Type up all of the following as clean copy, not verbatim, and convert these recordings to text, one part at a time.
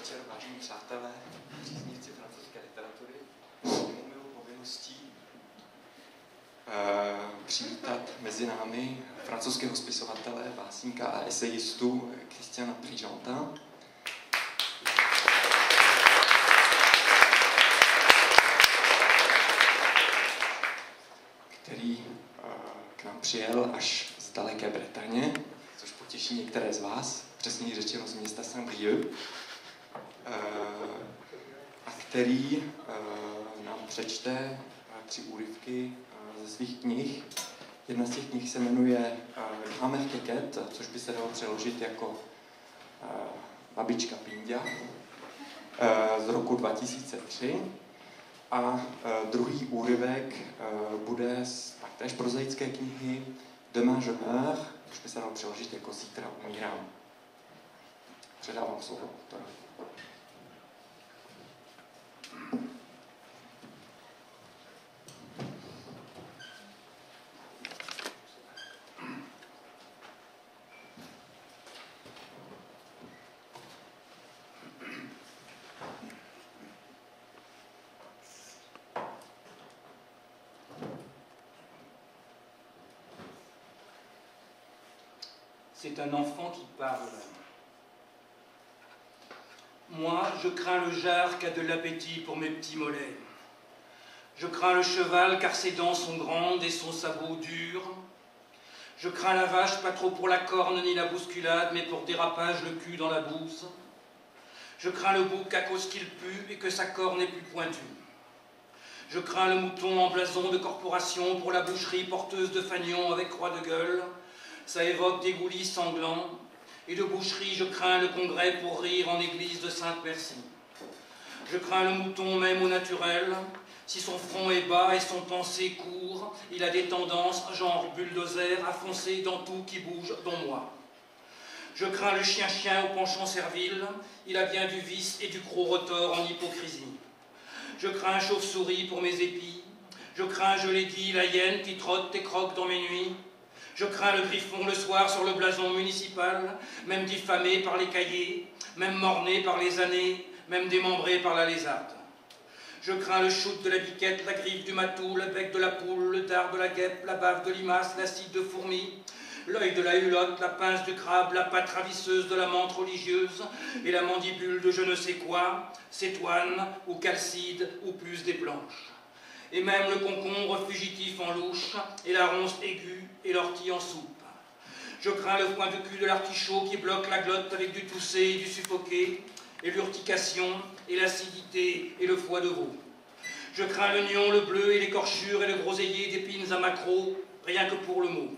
večer, vážení přátelé, příznivci francouzské literatury. Je mou povinností přivítat mezi námi francouzského spisovatele, básníka a esejistu Christiana Prigenta. Který k nám přijel až z daleké Bretaně, což potěší některé z vás, přesněji řečeno z města Saint-Brieuc, a který nám přečte 3 úryvky ze svých knih. Jedna z těch knih se jmenuje Grand-mère Quéquette, což by se dalo přeložit jako Babička Pindia, z roku 2003. A druhý úryvek bude z taktéž prozaické knihy Demain je meurs, což by se dalo přeložit jako Zítra umírám. Předávám slovo. C'est un enfant qui parle. Moi, je crains le jard qui a de l'appétit pour mes petits mollets. Je crains le cheval car ses dents sont grandes et son sabot dur. Je crains la vache pas trop pour la corne ni la bousculade, mais pour dérapage le cul dans la bouse. Je crains le bouc à cause qu'il pue et que sa corne est plus pointue. Je crains le mouton en blason de corporation pour la boucherie porteuse de fanion avec croix de gueule. Ça évoque des goulis sanglants, et de boucherie je crains le congrès pour rire en église de Sainte-Merci. Je crains le mouton même au naturel, si son front est bas et son pensée court, il a des tendances, genre bulldozer, à foncer dans tout qui bouge, dont moi. Je crains le chien-chien au penchant servile, il a bien du vice et du gros rotor en hypocrisie. Je crains chauve-souris pour mes épis, je crains, je l'ai dit, la hyène qui trotte et croque dans mes nuits. Je crains le griffon le soir sur le blason municipal, même diffamé par les cahiers, même morné par les années, même démembré par la lézarde. Je crains le shoot de la biquette, la griffe du matou, le bec de la poule, le dard de la guêpe, la bave de limace, l'acide de fourmi, l'œil de la hulotte, la pince du crabe, la patte ravisseuse de la menthe religieuse et la mandibule de je ne sais quoi, cétoine ou calcide ou puce des planches. Et même le concombre fugitif en louche, et la ronce aiguë, et l'ortie en soupe. Je crains le coin de cul de l'artichaut qui bloque la glotte avec du toussé et du suffoqué, et l'urtication, et l'acidité, et le foie de veau. Je crains le nion, le bleu, et l'écorchure, et le groseillier d'épines à maquereau, rien que pour le mot.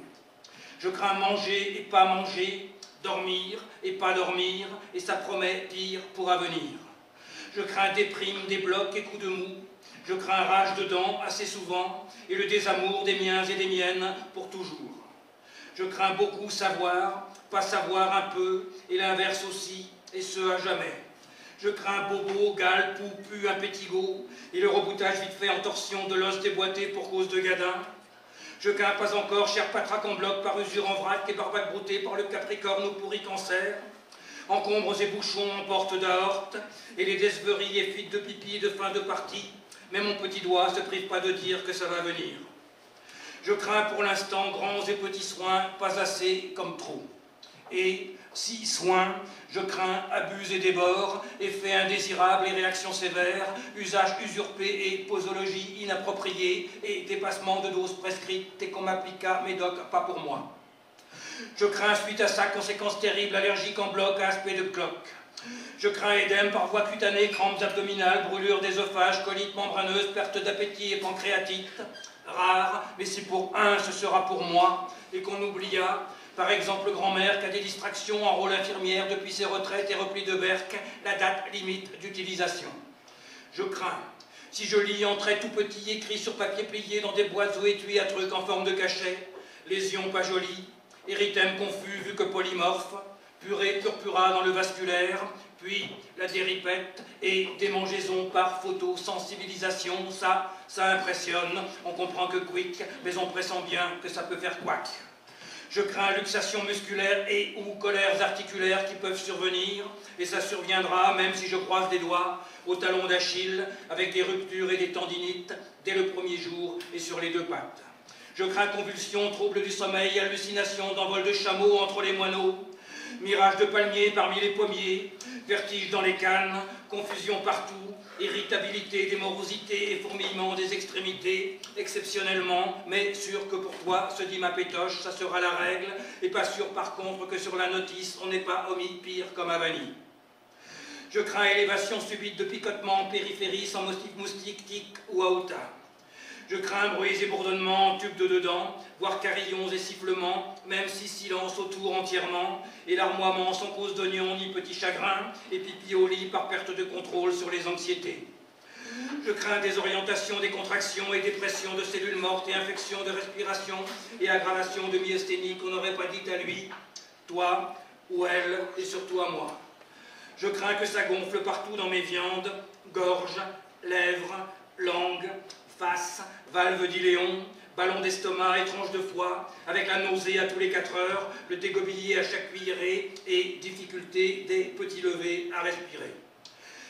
Je crains manger et pas manger, dormir et pas dormir, et ça promet pire pour avenir. Je crains déprime, des blocs et coups de mou. Je crains rage de dents assez souvent et le désamour des miens et des miennes pour toujours. Je crains beaucoup savoir, pas savoir un peu, et l'inverse aussi, et ce à jamais. Je crains bobo, gale, poux, pu, impétigo, et le reboutage vite fait en torsion de l'os déboîté pour cause de gadin. Je crains pas encore cher patraque en bloc par usure en vrac et barbac brouté par le capricorne ou pourri cancer. Encombres et bouchons en porte d'aorte, et les desveries et fuites de pipi de fin de partie. Mais mon petit doigt se prive pas de dire que ça va venir. Je crains pour l'instant grands et petits soins, pas assez comme trop. Et, si soins, je crains abus et débord, effets indésirables et réactions sévères, usage usurpé et posologie inappropriée, et dépassement de doses prescrites et qu'on m'appliqua médoc pas pour moi. Je crains suite à ça conséquences terribles, allergiques en bloc à aspect de cloque. Je crains édème par voie cutanée, crampes abdominales, brûlures d'œsophage, colites membraneuses, perte d'appétit et pancréatite. Rare, mais si pour un, ce sera pour moi, et qu'on oublia, par exemple grand-mère qui a des distractions en rôle infirmière depuis ses retraites et replis de Berck, la date limite d'utilisation. Je crains, si je lis en traits tout petits, écrits sur papier plié dans des boîtes ou étuis à trucs en forme de cachet, lésions pas jolies, érythème confus vu que polymorphe, purée purpura dans le vasculaire, puis la déripette et démangeaison par photosensibilisation, ça impressionne, on comprend que quick, mais on pressent bien que ça peut faire couac. Je crains luxations musculaires et ou colères articulaires qui peuvent survenir, et ça surviendra même si je croise des doigts au talon d'Achille, avec des ruptures et des tendinites dès le premier jour et sur les deux pattes. Je crains convulsions, troubles du sommeil, hallucinations d'envol de chameaux entre les moineaux, mirages de palmiers parmi les pommiers, vertiges dans les cannes, confusion partout, irritabilité, démorosité et fourmillement des extrémités, exceptionnellement, mais sûr que pour toi, se dit ma pétoche, ça sera la règle, et pas sûr par contre que sur la notice, on n'est pas omis pire comme à Vanille. Je crains élévation subite de picotement en périphérie sans moustique, tic ou aouta. Je crains bruits et bourdonnements, tubes de dedans, voire carillons et sifflements, même si silence autour entièrement, et larmoiement sans cause d'oignon ni petit chagrin, et pipi au lit par perte de contrôle sur les anxiétés. Je crains désorientation, des contractions et dépression de cellules mortes et infections de respiration et aggravation de myasthénie qu'on n'aurait pas dit à lui, toi ou elle, et surtout à moi. Je crains que ça gonfle partout dans mes viandes, gorge, lèvres, langue, face, valve d'iléon, ballon d'estomac et tranche de foie, avec la nausée à tous les 4 heures, le dégobillier à chaque cuillerée et difficulté des petits levés à respirer.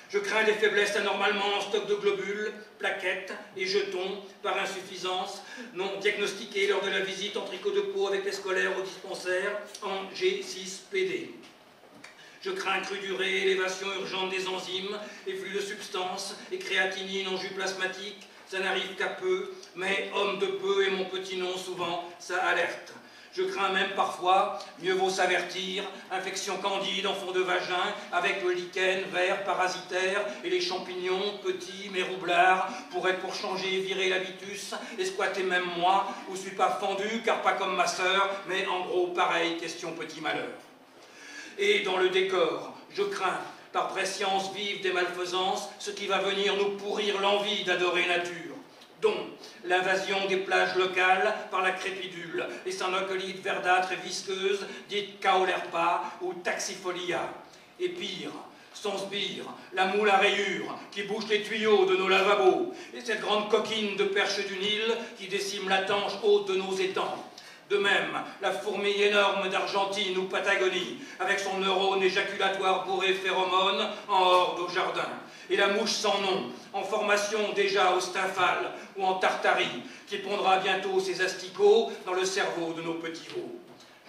Je crains des faiblesses anormalement en stock de globules, plaquettes et jetons par insuffisance non diagnostiquées lors de la visite en tricot de peau avec les scolaires au dispensaire en G6PD. Je crains crudurée, élévation urgente des enzymes, efflux de substances et créatinine en jus plasmatique. Ça n'arrive qu'à peu, mais homme de peu et mon petit nom souvent, ça alerte. Je crains même parfois, mieux vaut s'avertir, infection candide en fond de vagin, avec le lichen vert parasitaire et les champignons, petits mais roublards, pourraient pour changer virer l'habitus et squatter même moi, où je suis pas fendu, car pas comme ma sœur, mais en gros pareil, question petit malheur. Et dans le décor, je crains, par prescience vive des malfaisances, ce qui va venir nous pourrir l'envie d'adorer nature, dont l'invasion des plages locales par la crépidule, les synocolytes verdâtres et visqueuses, dites caolerpa ou taxifolia. Et pire, sans sbire, la moule à rayures qui bouche les tuyaux de nos lavabos, et cette grande coquine de perche du Nil qui décime la tanche haute de nos étangs. De même, la fourmi énorme d'Argentine ou Patagonie, avec son neurone éjaculatoire bourré phéromones en horde au jardin. Et la mouche sans nom, en formation déjà au Stymphale ou en Tartarie, qui pondra bientôt ses asticots dans le cerveau de nos petits veaux.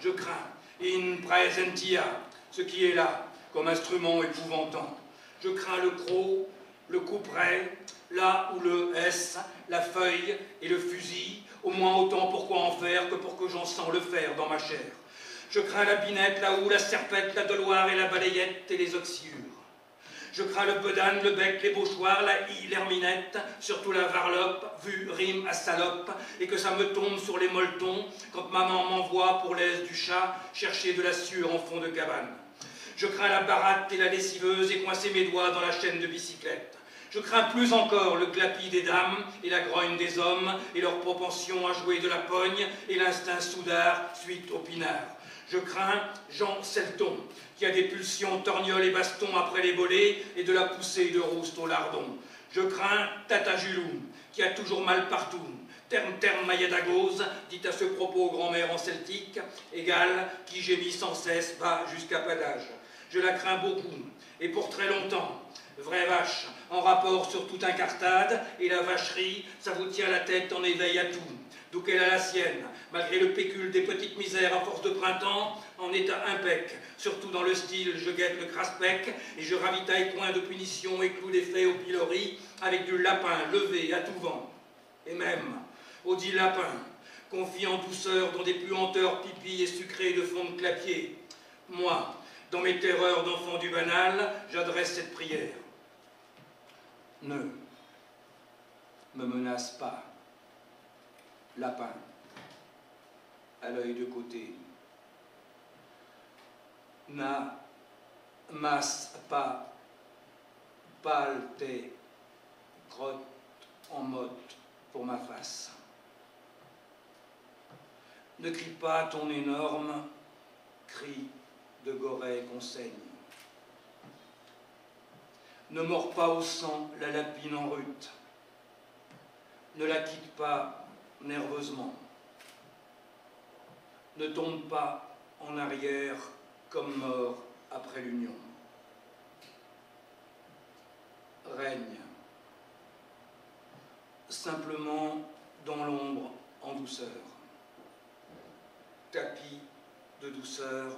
Je crains, in praesentia, ce qui est là, comme instrument épouvantant. Je crains le croc, le couperet, là où le S, la feuille et le fusil, au moins autant pour quoi en faire que pour que j'en sens le faire dans ma chair. Je crains la binette, la houe, la serpette, la doloire et la balayette et les oxyures. Je crains le bedane, le bec, les bouchoirs, la hie, l'herminette, surtout la varlope, vue rime à salope, et que ça me tombe sur les molletons quand maman m'envoie pour l'aise du chat chercher de la sueur en fond de cabane. Je crains la baratte et la lessiveuse et coincer mes doigts dans la chaîne de bicyclette. Je crains plus encore le glapi des dames et la grogne des hommes et leur propension à jouer de la pogne et l'instinct soudard suite au pinard. Je crains Jean Selton, qui a des pulsions torgnoles et bastons après les bolets et de la poussée de rouste au lardon. Je crains Tata Julou, qui a toujours mal partout. Terme Mayadagose, dit à ce propos grand-mère en celtique, égale qui gémit sans cesse, va jusqu'à pas d'âge. Je la crains beaucoup, et pour très longtemps. Vraie vache, en rapport sur tout un cartade, et la vacherie, ça vous tient la tête en éveil à tout. D'où qu'elle a la sienne, malgré le pécule des petites misères à force de printemps, en état impec. Surtout dans le style, je guette le craspec, et je ravitaille point de punition et clous d'effet au pilori, avec du lapin levé à tout vent. Et même, au dit lapin, confie en douceur dans des puanteurs pipi et sucrés de fond de clapier. Moi, dans mes terreurs d'enfant du banal, j'adresse cette prière. Ne me menace pas, lapin, à l'œil de côté. N'amasse pas, pâle tes crottes en motte pour ma face. Ne crie pas ton énorme cri de gorée qu'on saigne. Ne mords pas au sang la lapine en rute. Ne la quitte pas nerveusement. ne tombe pas en arrière comme mort après l'union. Règne, simplement dans l'ombre en douceur, tapis de douceur,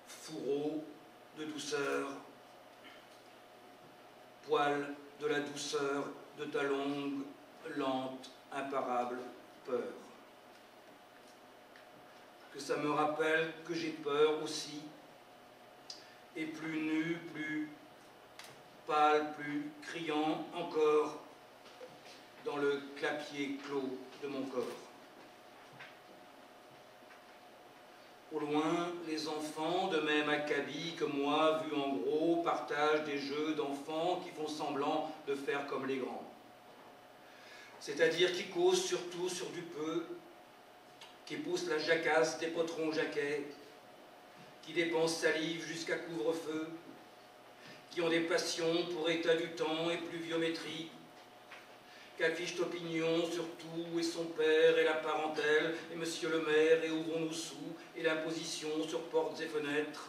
fourreau de douceur, poil de la douceur de ta longue, lente, imparable peur. Que ça me rappelle que j'ai peur aussi, et plus nu, plus pâle, plus criant encore dans le clapier clos de mon corps. Au loin, les enfants, de même acabis que moi, vus en gros, partagent des jeux d'enfants qui font semblant de faire comme les grands. C'est-à-dire qui causent surtout sur du peu, qui poussent la jacasse des potrons jaquets, qui dépensent salive jusqu'à couvre-feu, qui ont des passions pour état du temps et pluviométrie, qu'affichent opinion sur tout et son père et la parentèle et monsieur le maire et ouvrons-nous sous et l'imposition sur portes et fenêtres,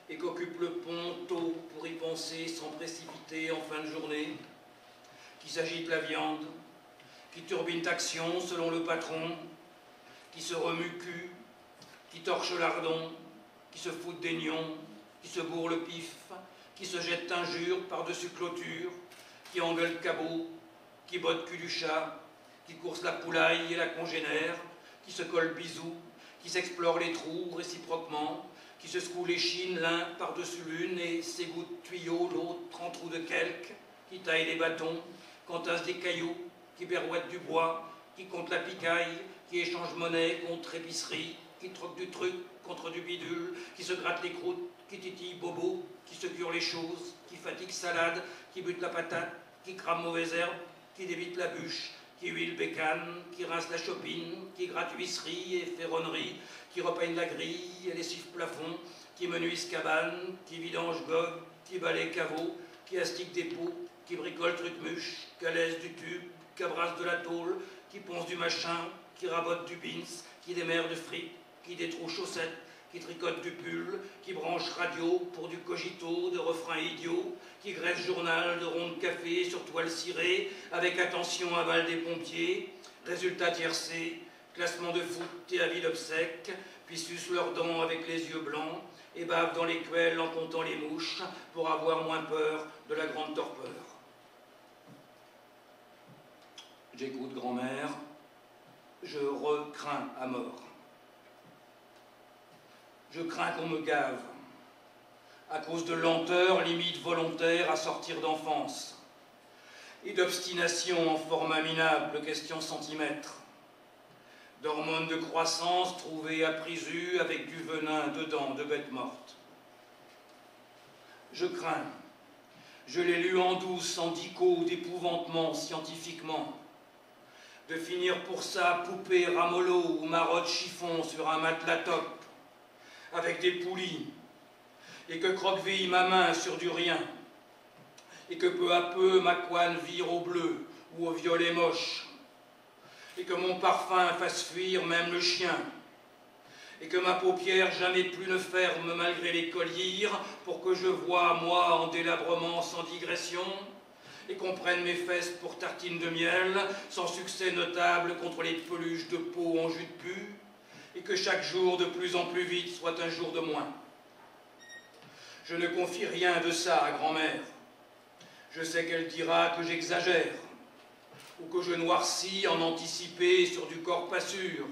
et qu'occupe le pont tôt pour y penser sans précipiter en fin de journée, qui s'agite la viande, qui turbine action selon le patron, qui se remue cul, qui torche lardon, qui se fout des nions, qui se bourre le pif, qui se jette injures par-dessus clôture, qui engueule cabot, qui botte cul du chat, qui course la poulaille et la congénère, qui se colle bisous, qui s'explore les trous réciproquement, qui se secoue les chines l'un par-dessus l'une et s'égoutte tuyau l'autre en trou de quelque, qui taille les bâtons, qu'entasse des cailloux, qui berouette du bois, qui compte la picaille, qui échange monnaie contre épicerie, qui troque du truc contre du bidule, qui se gratte les croûtes, qui titille bobo, qui se cure les choses, qui fatigue salade, qui bute la patate, qui crame mauvaise herbe, qui débite la bûche, qui huile bécane, qui rince la chopine, qui gratte huisserie et ferronnerie, qui repeigne la grille et lessive plafond, qui menuise cabane, qui vidange gobe, qui balaye caveau, qui astique des pots, qui bricole truc-muche, qu'alaise du tube, qu'abrasse de la tôle, qui ponce du machin, qui rabote du bins, qui démerde de frites, qui détroue chaussettes, qui tricote du pull, qui branche radio pour du cogito, de refrains idiots, qui greffe journal de ronde café sur toile cirée, avec attention à balle des pompiers, résultat tiercé, classement de foot et avis d'obsèques, puis suce leurs dents avec les yeux blancs, et bave dans les queuelles en comptant les mouches, pour avoir moins peur de la grande torpeur. J'écoute grand-mère, je recrains à mort. Je crains qu'on me gave, à cause de lenteur limite volontaire à sortir d'enfance, et d'obstination en format minable, question centimètre, d'hormones de croissance trouvées à Prisu avec du venin dedans de bêtes mortes. Je crains, je l'ai lu en douce, en dico d'épouvantement scientifiquement, de finir pour ça poupée ramollo ou marotte chiffon sur un matelas top, avec des poulies, et que croqueville ma main sur du rien, et que peu à peu ma couenne vire au bleu ou au violet moche, et que mon parfum fasse fuir même le chien, et que ma paupière jamais plus ne ferme malgré les collyres, pour que je voie moi en délabrement sans digression, et qu'on prenne mes fesses pour tartines de miel, sans succès notable contre les peluches de peau en jus de pu, et que chaque jour de plus en plus vite soit un jour de moins. Je ne confie rien de ça à grand-mère. Je sais qu'elle dira que j'exagère, ou que je noircis en anticipé sur du corps pas sûr,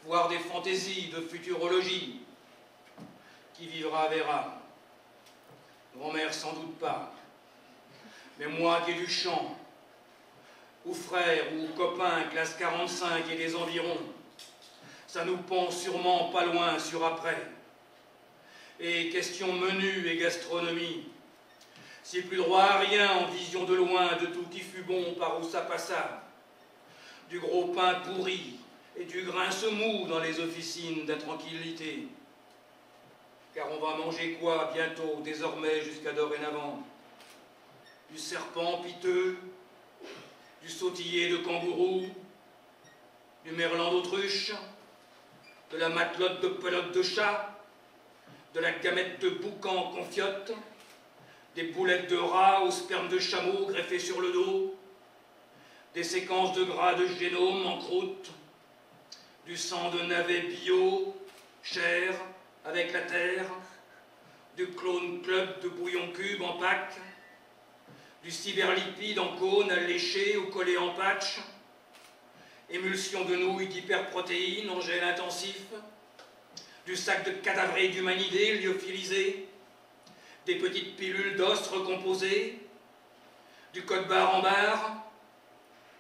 voire des fantaisies de futurologie. Qui vivra verra. Grand-mère sans doute pas. Mais moi qui ai du chant, ou frère, ou copain, classe 45 et des environs, ça nous pend sûrement pas loin sur après. Et question menu et gastronomie, c'est plus droit à rien en vision de loin de tout qui fut bon par où ça passa. Du gros pain pourri et du grain semou dans les officines d'intranquillité. Car on va manger quoi bientôt, désormais jusqu'à dorénavant? Du serpent piteux, du sautillé de kangourou, du merlan d'autruche, de la matelote de pelote de chat, de la gamette de boucan confiote, des boulettes de rat au sperme de chameau greffées sur le dos, des séquences de gras de génome en croûte, du sang de navet bio, chair, avec la terre, du clone club de bouillon cube en pack, du cyberlipide en cône à lécher ou collé en patch, émulsion de nouilles d'hyperprotéines en gel intensif, du sac de cadavrés d'humanidés lyophilisés, des petites pilules d'os recomposées, du code barre en barre,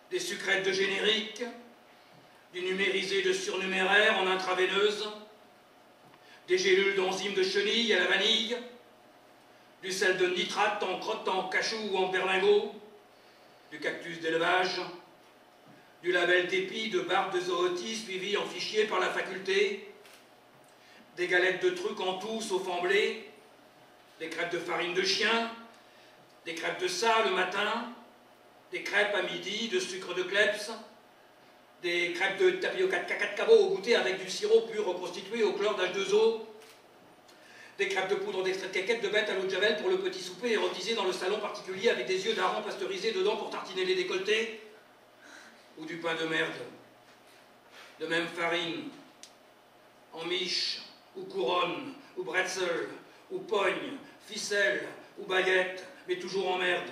des sucrètes de générique, du numérisé de surnuméraire en intraveineuse, des gélules d'enzymes de chenille à la vanille, du sel de nitrate en crotte en cachou ou en berlingot, du cactus d'élevage, du label d'épi de barbe de zootie suivi en fichier par la faculté, des galettes de trucs en tout sauf en blé, des crêpes de farine de chien, des crêpes de ça le matin, des crêpes à midi de sucre de kleps, des crêpes de tapioca de caca de cabot au goûter avec du sirop pur reconstitué au chlore d'H2O, des crêpes de poudre d'extrait de caquette de bête à l'eau de javel pour le petit souper érotisé dans le salon particulier avec des yeux d'hareng pasteurisés dedans pour tartiner les décolletés, ou du pain de merde, de même farine, en miche, ou couronne, ou bretzel, ou pogne, ficelle, ou baguette, mais toujours en merde,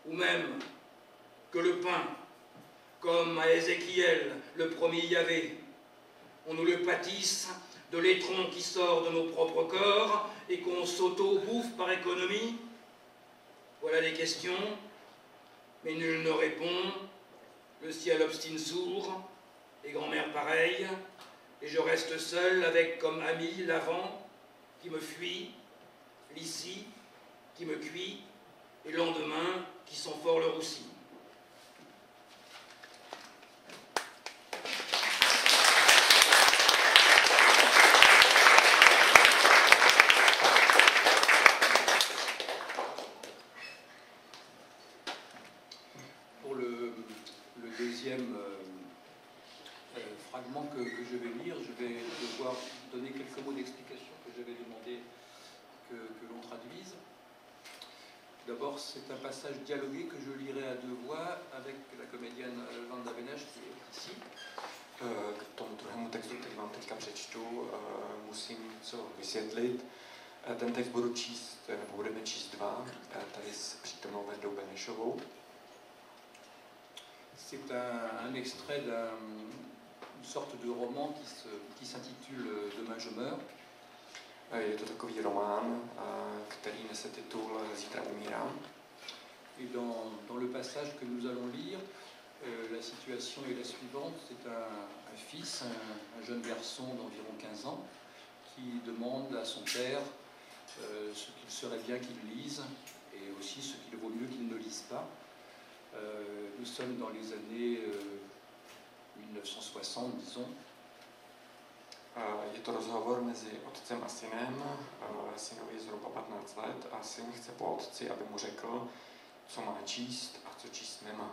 ou même que le pain, comme à Ézéchiel, le premier Yahvé, on nous le pâtisse de l'étron qui sort de nos propres corps et qu'on s'auto-bouffe par économie. Voilà des questions, mais nul ne répond. Le ciel obstine sourd, les grands-mères pareilles, et je reste seul avec comme ami l'avant qui me fuit, l'ici qui me cuit, et lendemain qui sent fort le roussi. Pour le deuxième fragment que je vais lire, je vais devoir donner quelques mots d'explication que j'avais demandé que l'on traduise. D'abord, c'est un passage dialogué que je lirai à deux voix avec la comédienne Wanda Beneš, qui est ici. K tomu druhému textu, který vám teďka přečtu, musím něco vysvětlit. Ten text budu číst, nebo budeme číst dva, tady s přítomnou Vendou Benešovou. C'est un extrait d'une sorte de roman qui s'intitule Demain je meurs. Je to takový román, který nese titul Zítra umírám. Et dans le passage que nous allons lire, la situation est la suivante. C'est un fils, un jeune garçon d'environ 15 ans, qui demande à son père ce qu'il serait bien qu'il lise et aussi ce qu'il vaut mieux qu'il ne lise pas. Nous sommes dans les années 1960, disons. Je to rozhovor mezi otcem a synem. Synovi je zhruba 15 let a syn chce po otci, aby mu řekl, co má číst a co číst nemá.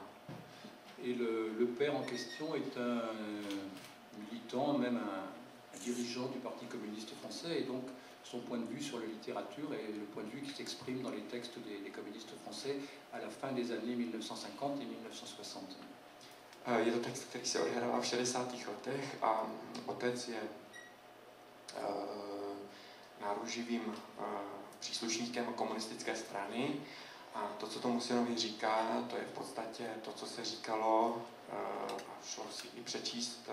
Et le père en question est un militant, même un dirigeant du Parti communiste français, et donc son point de vue sur la littérature est le point de vue qui s'exprime dans les textes des communistes français à la fin des années 1950 et 1960. Je to text, který se odehrává v 60. letech a otec je náruživým příslušníkem komunistické strany a to, co tomu synovi říká, to je v podstatě to, co se říkalo a šlo si i přečíst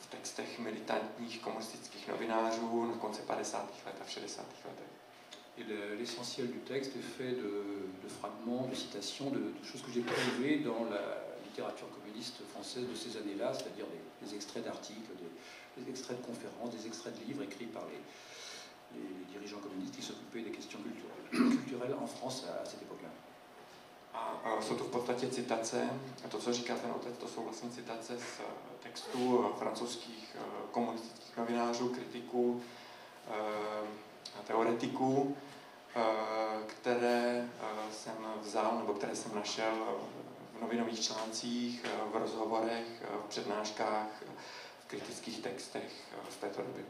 v textech militantních komunistických novinářů na konci 50. let a v 60. letech. L'essentiel du texte est fait de fragments, de citations, de choses que j'ai prélevées dans la littérature communiste française de ces années-là, c'est-à-dire des extraits d'articles, des extraits de conférences, des extraits de livres écrits par les dirigeants communistes qui s'occupaient des questions culturelles en France à cette époque-là. A jsou to v podstatě citace, a to, co říká ten otec, to jsou vlastně citace z textů francouzských komunistických novinářů, kritiků, teoretiků, které jsem vzal, nebo které jsem našel v novinových článcích, v rozhovorech, v přednáškách, kritických textech z této doby.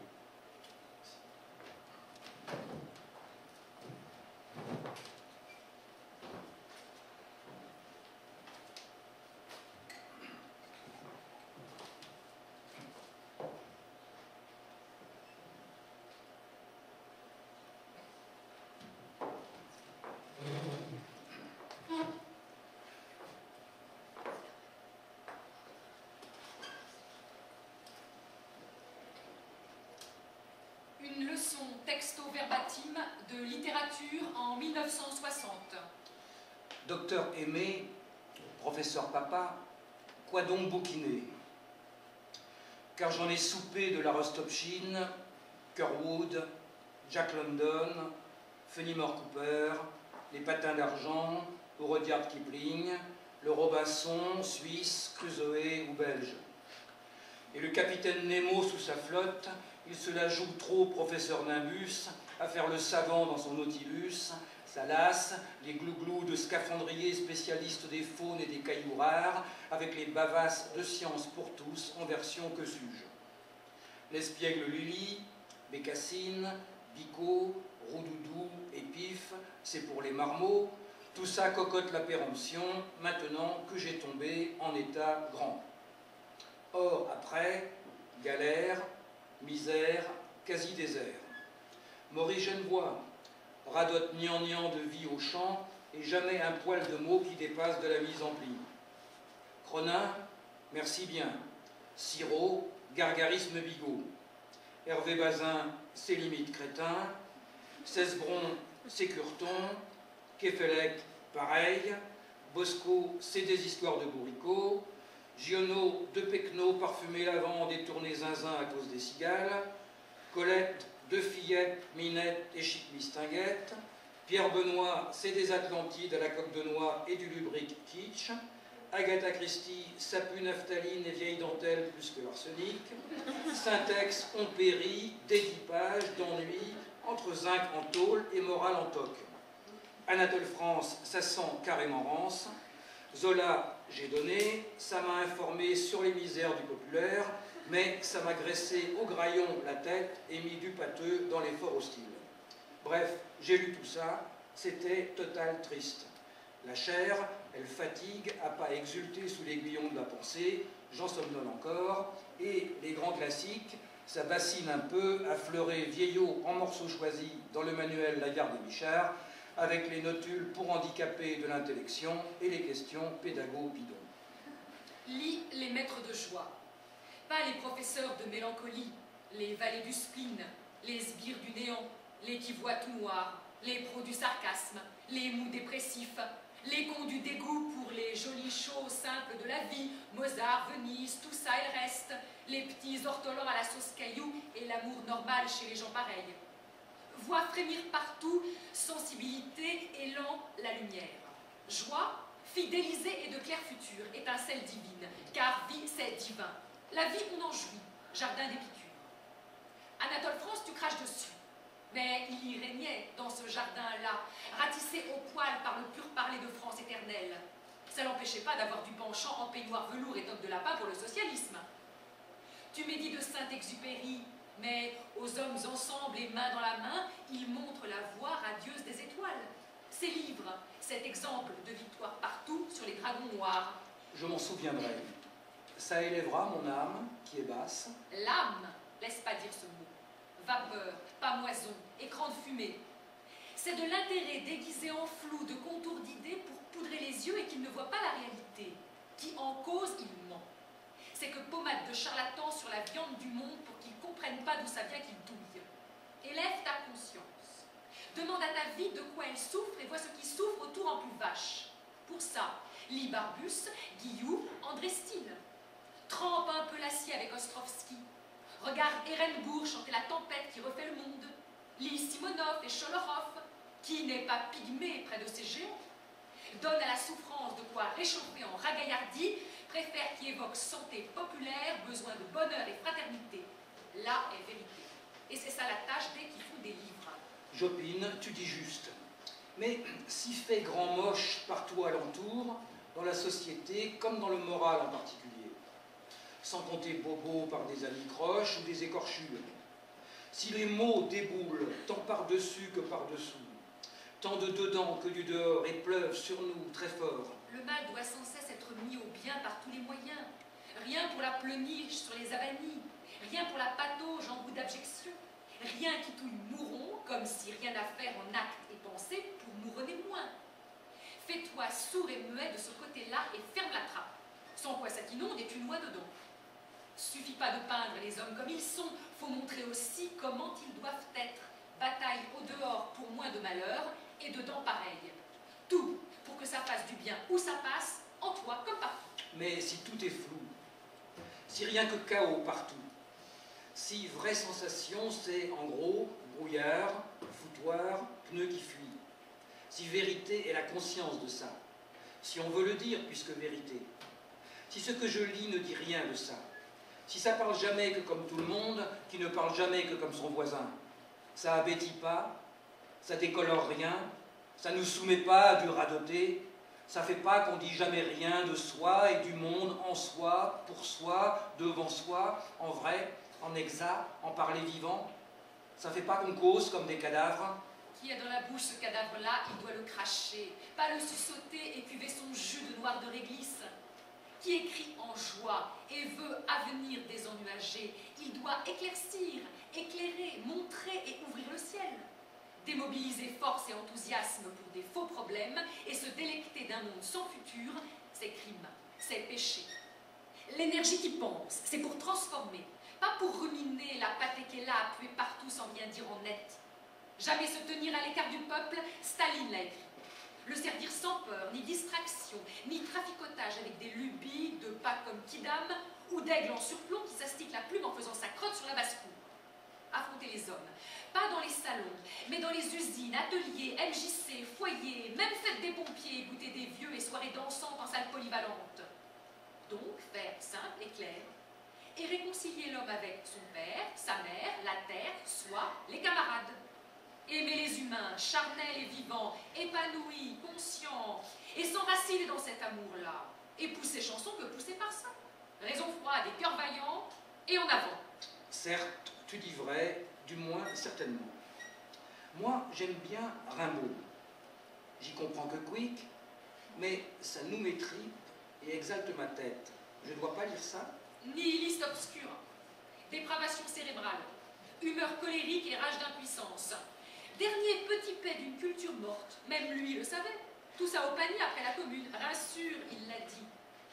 Une leçon texto verbatim de littérature en 1960. Docteur Aimé, professeur papa, quoi donc bouquiner? Car j'en ai soupé de la Rostopchine, Curwood, Jack London, Fenimore Cooper, les patins d'argent, ou Rudyard Kipling, le Robinson, suisse, Crusoe ou belge. Et le capitaine Nemo sous sa flotte, il se la joue trop, professeur Nimbus, à faire le savant dans son Nautilus, sa lasse, les glouglous de scaphandriers spécialistes des faunes et des cailloux rares, avec les bavasses de science pour tous, en version que suis-je. L'espiègle Lully, Bécassine, Bicot, Roudoudou et Pif, c'est pour les marmots, tout ça cocotte la péremption, maintenant que j'ai tombé en état grand. Or, après, galère, misère, quasi-désert. Maurice Genevoix, radote gnangnan de vie au champ, et jamais un poil de mots qui dépasse de la mise en pli. Cronin, merci bien. Sirop, gargarisme bigot. Hervé Bazin, ses limites crétins. Cesbron, ses curtons. Kefelec, pareil. Bosco, c'est des histoires de bourricots. Giono, de Pecno, parfumé lavande et tourné zinzin à cause des cigales. Colette, de Fillette, Minette et chic mistinguette. Pierre Benoît, c'est des Atlantides à la coque de noix et du lubrique kitsch. Agatha Christie, sapu naphtaline et vieille dentelle plus que l'arsenic. Syntex, on périt, d'équipage, d'ennui, entre zinc en tôle et morale en toque. Anatole France, ça sent carrément rance. Zola, j'ai donné, ça m'a informé sur les misères du populaire, mais ça m'a graissé au graillon la tête et mis du pâteux dans l'effort hostile. Bref, j'ai lu tout ça, c'était total triste. La chair, elle fatigue à pas exulter sous l'aiguillon de la pensée, j'en somnole encore, et les grands classiques, ça bassine un peu à fleurer vieillot en morceaux choisis dans le manuel La Garde des Bichards, avec les notules pour handicapés de l'intellection et les questions pédago-bidons. Lis les maîtres de joie, pas les professeurs de mélancolie, les valets du spleen, les sbires du néant, les qui voient tout noir, les pros du sarcasme, les mous dépressifs, les cons du dégoût pour les jolies choses simples de la vie, Mozart, Venise, tout ça et le reste, les petits ortolans à la sauce caillou et l'amour normal chez les gens pareils. Vois frémir partout, sensibilité, élan, la lumière. Joie, fidélisée et de clair futur, étincelle divine, car vie c'est divin. La vie on en jouit, jardin d'Épicure. Anatole France, tu craches dessus. Mais il y régnait, dans ce jardin-là, ratissé au poil par le pur parler de France éternelle. Ça l'empêchait pas d'avoir du penchant en peignoir velours et toque de lapin pour le socialisme. Tu médis de Saint-Exupéry, mais aux hommes ensemble et main dans la main, il montre la voie radieuse des étoiles. Ses livres, cet exemple de victoire partout sur les dragons noirs. Je m'en souviendrai. Ça élèvera mon âme, qui est basse. L'âme, laisse pas dire ce mot. Vapeur, pamoison, écran de fumée. C'est de l'intérêt déguisé en flou de contours d'idées pour poudrer les yeux et qu'il ne voit pas la réalité. Qui en cause, il ment. C'est que pommade de charlatan sur la viande du monde pour qu'ils ne comprennent pas d'où ça vient qu'ils douillent. Élève ta conscience. Demande à ta vie de quoi elle souffre et vois ce qui souffre autour en plus vache. Pour ça, lis Barbus, Guillou, André Stille. Trempe un peu l'acier avec Ostrovsky. Regarde Ehrenbourg chanter la tempête qui refait le monde. Lis Simonov et Cholorov, qui n'est pas pygmée près de ces géants. Donne à la souffrance de quoi réchauffer en ragaillardie, préfère qui évoque santé populaire, besoin de bonheur et fraternité. Là est vérité. Et c'est ça la tâche des qui font des livres. Jopine, tu dis juste. Mais si fait grand moche partout alentour, dans la société comme dans le moral en particulier. sans compter bobo par des anicroches ou des écorchures. Si les mots déboulent tant par-dessus que par-dessous, tant de dedans que du dehors, et pleuvent sur nous très fort. Le mal doit sans cesse être mis au bien par tous les moyens. Rien pour la pleurniche sur les abanis, rien pour la patauge en bout d'abjection, rien qui tout mourront, comme si rien à faire en acte et pensée pour mouronner moins. Fais-toi sourd et muet de ce côté-là et ferme la trappe, sans quoi ça t'inonde et tu noies dedans. Suffit pas de peindre les hommes comme ils sont, faut montrer aussi comment ils doivent être. Bataille au dehors pour moins de malheur, et dedans pareil. Tout pour que ça fasse du bien où ça passe, en toi comme partout. Mais si tout est flou, si rien que chaos partout, si vraie sensation c'est en gros brouillard, foutoir, pneu qui fuit, si vérité est la conscience de ça, si on veut le dire puisque vérité, si ce que je lis ne dit rien de ça, si ça parle jamais que comme tout le monde, qui ne parle jamais que comme son voisin, ça abétit pas, ça décolore rien, ça nous soumet pas à du radoter, ça fait pas qu'on dit jamais rien de soi et du monde en soi, pour soi, devant soi, en vrai, en exact, en parler vivant. Ça fait pas qu'on cause comme des cadavres. Qui a dans la bouche ce cadavre-là, il doit le cracher, pas le sussauter et cuver son jus de noir de réglisse. Qui écrit en joie et veut avenir des ennuagés, il doit éclaircir, éclairer, montrer et ouvrir le ciel. Démobiliser force et enthousiasme pour des faux problèmes et se délecter d'un monde sans futur, c'est crime, c'est péché. L'énergie qui pense, c'est pour transformer, pas pour ruminer la pâtée qu'elle a à puer partout sans rien dire en net. Jamais se tenir à l'écart du peuple, Staline l'a écrit. Le servir sans peur, ni distraction, ni traficotage avec des lubies de pas comme Kidam ou d'aigle en surplomb qui s'astique la plume en faisant sa crotte sur la basse-cour. Affronter les hommes, pas dans les salons, mais dans les usines, ateliers, MJC, foyers, même fêtes des pompiers, goûter des vieux et soirées dansantes en salle polyvalente. Donc, faire simple et clair, et réconcilier l'homme avec son père, sa mère, la terre, soi, les camarades. Aimer les humains, charnels et vivants, épanouis, conscients, et s'enraciner dans cet amour-là, et pousser chanson que pousser par ça. Raison froide et cœur vaillant, et en avant. Certes, tu dis vrai, du moins certainement. Moi, j'aime bien Rimbaud. J'y comprends que quick, mais ça nous m'étripe et exalte ma tête. Je ne dois pas lire ça? Nihiliste obscur, dépravation cérébrale, humeur colérique et rage d'impuissance. Dernier petit paix d'une culture morte, même lui le savait. Tout ça au panier après la Commune, rassure, il l'a dit.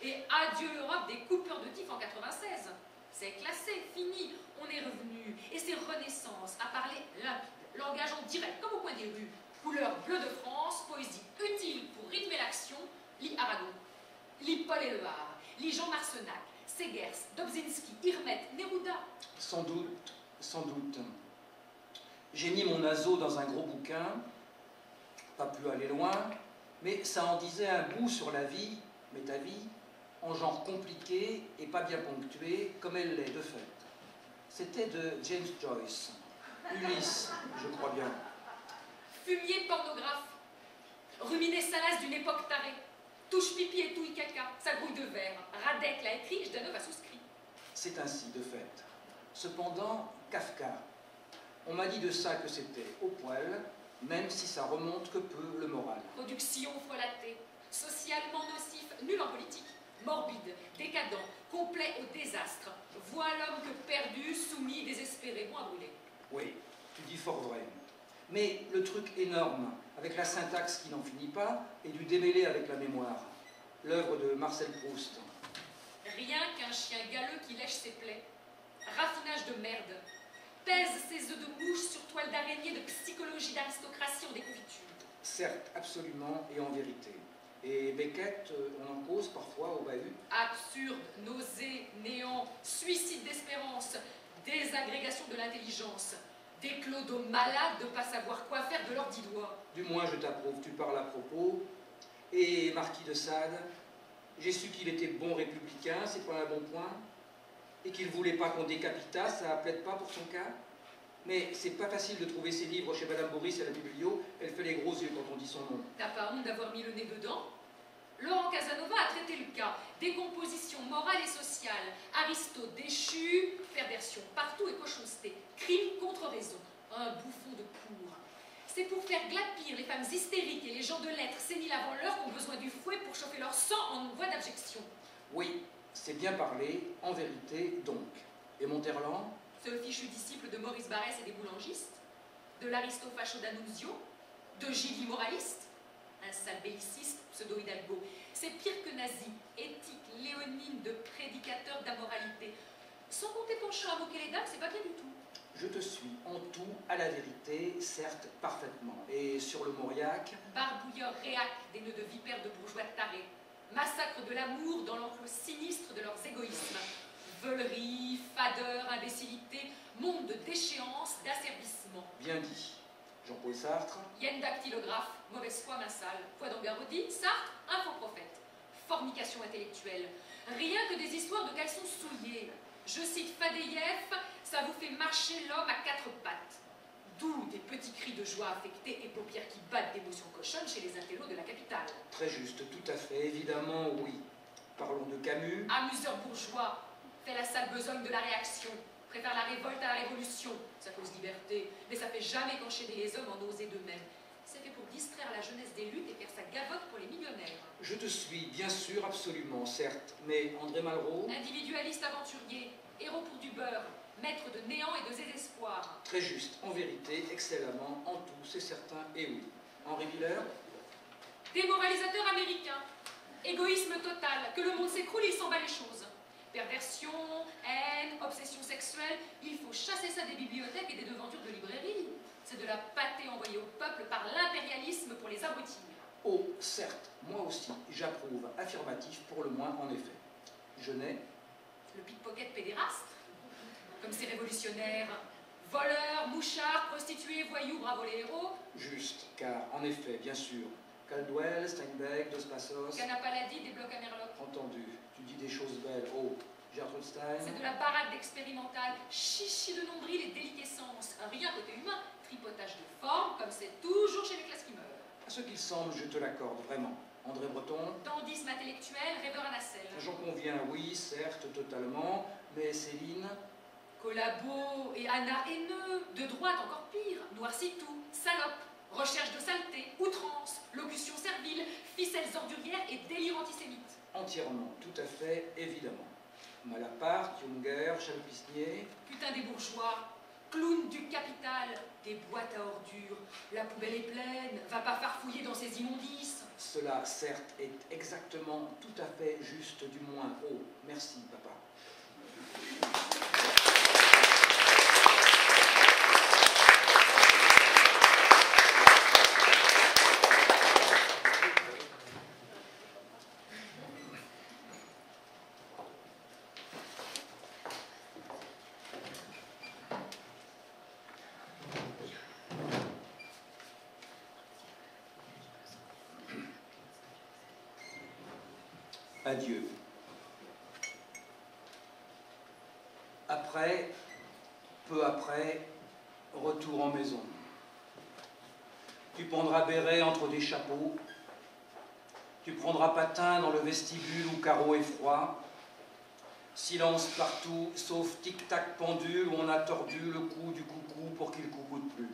Et adieu l'Europe des coupeurs de tif en 96. C'est classé, fini, on est revenu. Et c'est Renaissance, à parler limpide, langage en direct, comme au coin des rues. Couleur bleu de France, poésie utile pour rythmer l'action, lit Aragon, lit Paul Éluard, lit Jean Marcenac, Segers, Dobzhinsky, Irmet, Neruda. Sans doute, sans doute. J'ai mis mon azo dans un gros bouquin, pas pu aller loin, mais ça en disait un bout sur la vie, mais ta vie, en genre compliqué et pas bien ponctué, comme elle l'est de fait. C'était de James Joyce, Ulysse, je crois bien. Fumier pornographe, ruminé salace d'une époque tarée, touche pipi et touille caca, sa grouille de verre. Radek l'a écrit, Jdanov a souscrit. C'est ainsi, de fait. Cependant, Kafka, on m'a dit de ça que c'était au poil, même si ça remonte que peu le moral. Production frelatée, socialement nocif, nul en politique, morbide, décadent, complet au désastre. Vois l'homme que perdu, soumis, désespéré, bon à brûler. Oui, tu dis fort vrai. Mais le truc énorme, avec la syntaxe qui n'en finit pas, et du démêlé avec la mémoire. L'œuvre de Marcel Proust. Rien qu'un chien galeux qui lèche ses plaies. Raffinage de merde. Pèse ses œufs de mouche sur toile d'araignée de psychologie d'aristocratie en déconfiture. Certes, absolument et en vérité. Et Beckett, on en cause parfois au bahut. Absurde, nausée, néant, suicide d'espérance, désagrégation de l'intelligence, des clodos malades de ne pas savoir quoi faire de leurs 10 doigts. Du moins, je t'approuve, tu parles à propos. Et Marquis de Sade, j'ai su qu'il était bon républicain, c'est pas un bon point. Et qu'il voulait pas qu'on décapitât, ça plaide pas pour son cas. Mais c'est pas facile de trouver ses livres chez Madame Boris à la biblio, elle fait les gros yeux quand on dit son nom. T'as pas honte d'avoir mis le nez dedans? Laurent Casanova a traité le cas. Décomposition morale et sociale, Aristote déchu, perversion partout et cochonneté, crime contre raison. Un bouffon de cour. C'est pour faire glapir les femmes hystériques et les gens de lettres séniles avant l'heure qui ont besoin du fouet pour chauffer leur sang en voie d'abjection. Oui, c'est bien parlé, en vérité, donc. Et Monterland? C'est le fichu disciple de Maurice Barrès et des boulangistes, de l'aristofacho d'Annunzio, de Gilles moraliste, un sale belliciste, pseudo-hidalgo. C'est pire que nazi, éthique léonine de prédicateur d'amoralité. Sans compter penchant à moquer les dames, c'est pas bien du tout. Je te suis en tout à la vérité, certes parfaitement. Et sur le Mauriac? Barbouilleur réac des nœuds de vipères de bourgeois tarés. Massacre de l'amour dans l'enclos sinistre de leurs égoïsmes. Veulerie, fadeur, imbécilité, monde de déchéance, d'asservissement. Bien dit. Jean-Paul Sartre? Hyène dactylographe, mauvaise foi massale, foi d'Angarodi, Sartre, un faux prophète. Fornication intellectuelle. Rien que des histoires de caleçons souillés. Je cite Fadeïev, ça vous fait marcher l'homme à quatre pattes. D'où des petits cris de joie affectés et paupières qui battent d'émotions cochonnes chez les intellos de la capitale. Très juste, tout à fait, évidemment, oui. Parlons de Camus. Amuseur bourgeois, fait la sale besogne de la réaction, préfère la révolte à la révolution. Ça cause liberté, mais ça fait jamais qu'enchaîner les hommes en oser d'eux-mêmes. C'est fait pour distraire la jeunesse des luttes et faire sa gavotte pour les millionnaires. Je te suis, bien sûr, absolument, certes. Mais André Malraux? Individualiste aventurier, héros pour du beurre, maître de néant et de désespoir. Très juste, en vérité, excellemment, en tout, c'est certain, et oui. Henri Miller? Démoralisateur américain, égoïsme total, que le monde s'écroule, il s'en bat les choses. Perversion, haine, obsession sexuelle, il faut chasser ça des bibliothèques et des devantures de librairies. C'est de la pâtée envoyée au peuple par l'impérialisme pour les abrutir. Oh, certes, moi aussi, j'approuve, affirmatif pour le moins, en effet. Genet? Le pickpocket pédéraste, comme ces révolutionnaires, voleurs, mouchards, prostituées, voyous, bravo les héros. Juste, car, en effet, bien sûr, Caldwell, Steinbeck, Dos Passos... Canapaladi, des blocs à Merloc. Entendu, tu dis des choses belles. Oh, Gertrude Stein? C'est de la parade d'expérimental, chichi de nombril et déliquescence. Rien côté humain, tripotage de forme, comme c'est toujours chez les classes qui meurent. À ce qu'il semble, je te l'accorde, vraiment. André Breton? Dandisme intellectuel, rêveur à nacelle. J'en conviens, oui, certes, totalement, mais Céline? Collabo et Anna haineux, de droite encore pire, noircit tout, salope, recherche de saleté, outrance, locution servile, ficelles ordurières et délire antisémite. Entièrement, tout à fait, évidemment. Malaparte, Junger, Chalpissnier... Putain des bourgeois, clown du capital, des boîtes à ordures, la poubelle est pleine, va pas farfouiller dans ces immondices. Cela, certes, est exactement tout à fait juste, du moins. Oh, merci, papa. Adieu. Après, peu après, retour en maison. Tu prendras béret entre des chapeaux. Tu prendras patin dans le vestibule où carreau est froid. Silence partout, sauf tic-tac pendule où on a tordu le cou du coucou pour qu'il coucoute plus.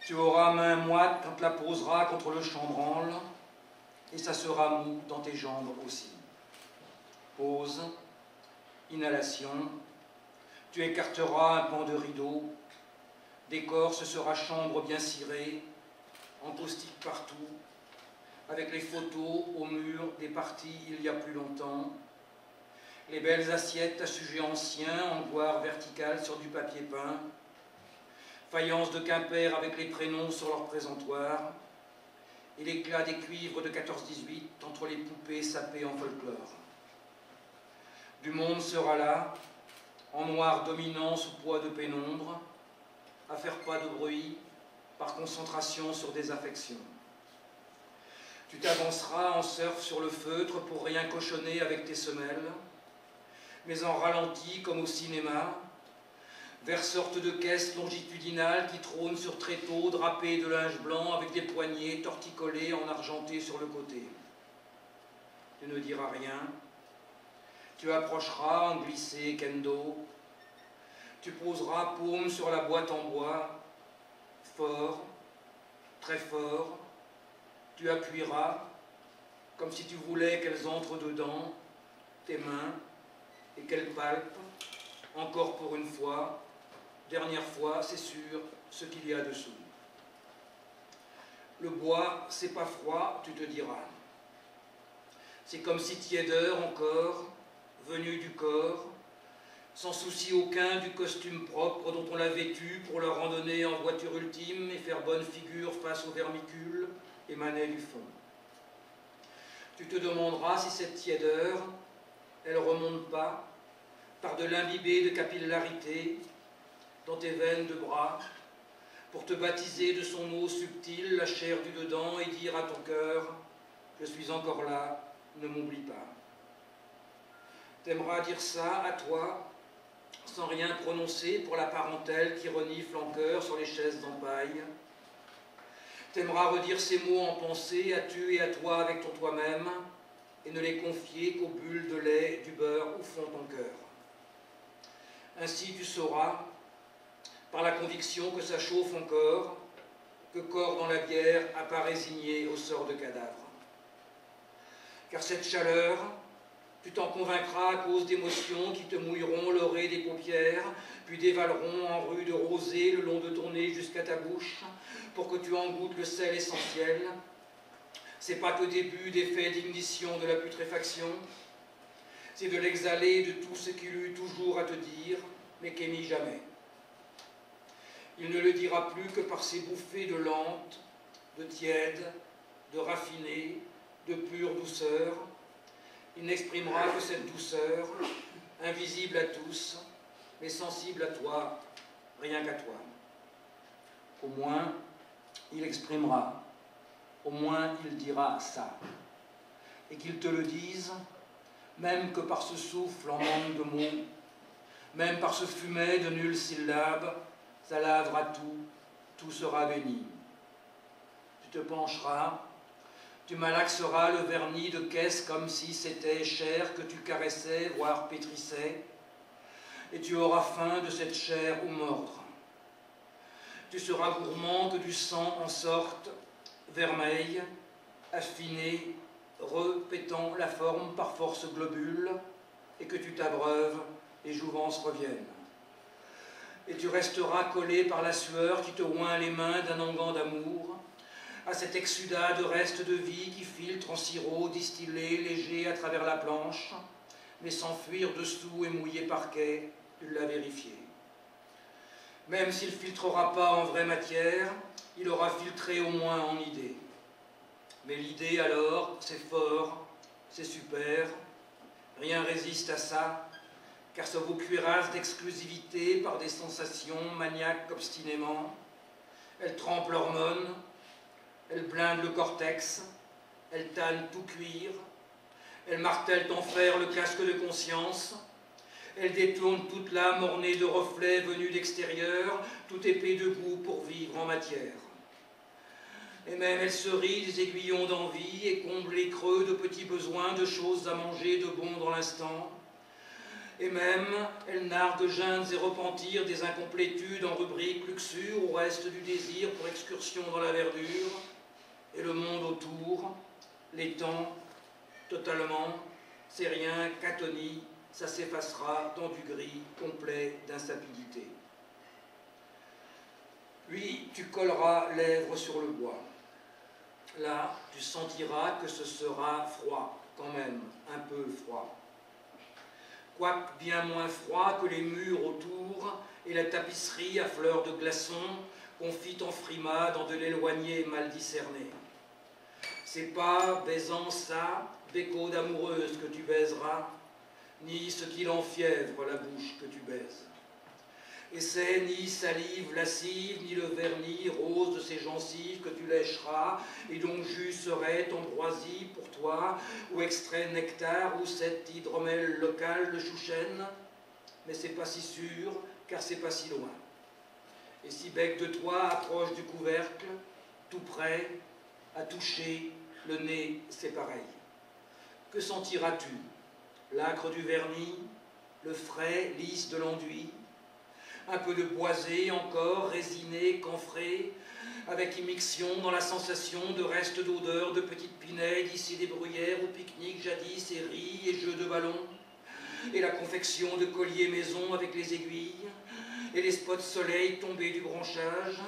Tu auras main moite quand la poseras contre le chambranle. Et ça sera mou dans tes jambes aussi. Pause, inhalation, tu écarteras un pan de rideau, décor, ce sera chambre bien cirée, en post-it partout, avec les photos au mur des parties il y a plus longtemps, les belles assiettes à sujet ancien en boire vertical sur du papier peint, faïence de Quimper avec les prénoms sur leur présentoir, et l'éclat des cuivres de 14-18 entre les poupées sapées en folklore. Du monde sera là, en noir dominant sous poids de pénombre, à faire pas de bruit, par concentration sur des affections. Tu t'avanceras en surf sur le feutre pour rien cochonner avec tes semelles, mais en ralenti comme au cinéma, vers sorte de caisse longitudinale qui trône sur tréteaux drapés de linge blanc avec des poignées torticolées en argenté sur le côté. tu ne diras rien. Tu approcheras en glissé kendo. Tu poseras paume sur la boîte en bois, fort, très fort. Tu appuieras, comme si tu voulais qu'elles entrent dedans, tes mains, et qu'elles palpent, encore pour une fois, dernière fois, c'est sûr, ce qu'il y a dessous. Le bois, c'est pas froid, tu te diras. C'est comme si tiédeur encore, venu du corps, sans souci aucun du costume propre dont on l'a vêtu pour le randonner en voiture ultime et faire bonne figure face au vermicule émanait du fond. Tu te demanderas si cette tiédeur, elle remonte pas, par de l'imbibé de capillarité, dans tes veines de bras, pour te baptiser de son eau subtile, la chair du dedans, et dire à ton cœur, je suis encore là, ne m'oublie pas. T'aimeras dire ça à toi, sans rien prononcer pour la parentèle qui renifle en chœur sur les chaises en paille. T'aimeras redire ces mots en pensée à tu et à toi avec ton toi-même, et ne les confier qu'aux bulles de lait, du beurre où fond ton cœur. Ainsi tu sauras, par la conviction que ça chauffe encore, que corps dans la bière a pas résigné au sort de cadavre. Car cette chaleur, tu t'en convaincras à cause d'émotions qui te mouilleront l'orée des paupières, puis dévaleront en rude rosée le long de ton nez jusqu'à ta bouche, pour que tu en goûtes le sel essentiel. C'est pas que début d'effet d'ignition de la putréfaction, c'est de l'exhaler de tout ce qu'il eut toujours à te dire, mais qu'émit jamais. Il ne le dira plus que par ces bouffées de lente, de tiède, de raffinée, de pure douceur. Il n'exprimera que cette douceur, invisible à tous, mais sensible à toi, rien qu'à toi. Au moins, il exprimera, au moins il dira ça. Et qu'il te le dise, même que par ce souffle en manque de mots, même par ce fumet de nulles syllabes, ça lavera tout, tout sera béni. Tu te pencheras, tu malaxeras le vernis de caisse comme si c'était chair que tu caressais, voire pétrissais, et tu auras faim de cette chair ou mordre. Tu seras gourmand que du sang en sorte, vermeil, affiné, répétant la forme par force globule, et que tu t'abreuves, et jouvence reviennent. Et tu resteras collé par la sueur qui te oint les mains d'un onguent d'amour, à cet exsudat de restes de vie qui filtre en sirop distillé léger à travers la planche, mais sans fuir dessous et mouillé parquet, tu l'as vérifié. Même s'il ne filtrera pas en vraie matière, il aura filtré au moins en idée. Mais l'idée alors, c'est fort, c'est super, rien résiste à ça, car ça vous cuirasse d'exclusivité par des sensations maniaques obstinément. Elle trempe l'hormone, elle blinde le cortex, elle tanne tout cuir, elle martèle en fer le casque de conscience, elle détourne toute l'âme ornée de reflets venus d'extérieur, tout épais de goût pour vivre en matière. Et même elle se rit des aiguillons d'envie et comble les creux de petits besoins, de choses à manger de bon dans l'instant. Et même, elle nargue gênes et repentirs des incomplétudes en rubrique luxure au reste du désir pour excursion dans la verdure, et le monde autour, les temps, totalement, c'est rien qu'atonie, ça s'effacera dans du gris complet d'insapidité. Puis tu colleras lèvres sur le bois. Là, tu sentiras que ce sera froid, quand même, un peu froid. Quoique bien moins froid que les murs autour et la tapisserie à fleurs de glaçons confite en frimas dans de l'éloigné mal discerné. C'est pas baisant ça, béco d'amoureuse que tu baiseras, ni ce qu'il enfièvre la bouche que tu baises. Et c'est ni salive lascive, ni le vernis rose de ces gencives que tu lècheras, et dont jus serait ambroisie pour toi, ou extrait nectar, ou cet hydromel local de chouchen, mais c'est pas si sûr, car c'est pas si loin. Et si bec de toi approche du couvercle, tout près, à toucher, le nez, c'est pareil. que sentiras-tu? L'âcre du vernis, le frais, lisse de l'enduit, un peu de boisé encore, résiné, camphré, avec immixtion dans la sensation de restes d'odeur de petites pinèdes, ici des bruyères au pique-nique jadis, et riz et jeux de ballon, et la confection de colliers maison avec les aiguilles, et les spots soleil tombés du branchage,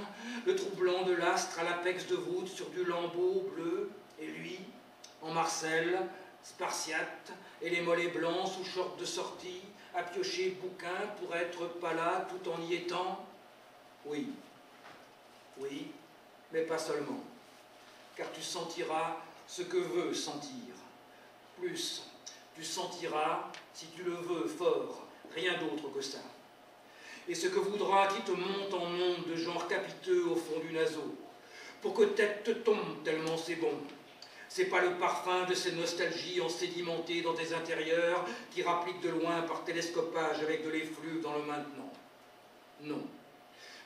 le trou blanc de l'astre à l'apex de voûte sur du lambeau bleu, et lui, en Marcel, spartiate, et les mollets blancs sous short de sortie, à piocher bouquin pour être pas là tout en y étant. Oui, oui, mais pas seulement, car tu sentiras ce que veut sentir. Plus, tu sentiras, si tu le veux fort, rien d'autre que ça. Et ce que voudra qui te monte en onde de genre capiteux au fond du naseau, pour que tête te tombe tellement c'est bon. C'est pas le parfum de ces nostalgies ensédimentées dans tes intérieurs qui rappliquent de loin par télescopage avec de l'effluve dans le maintenant. Non.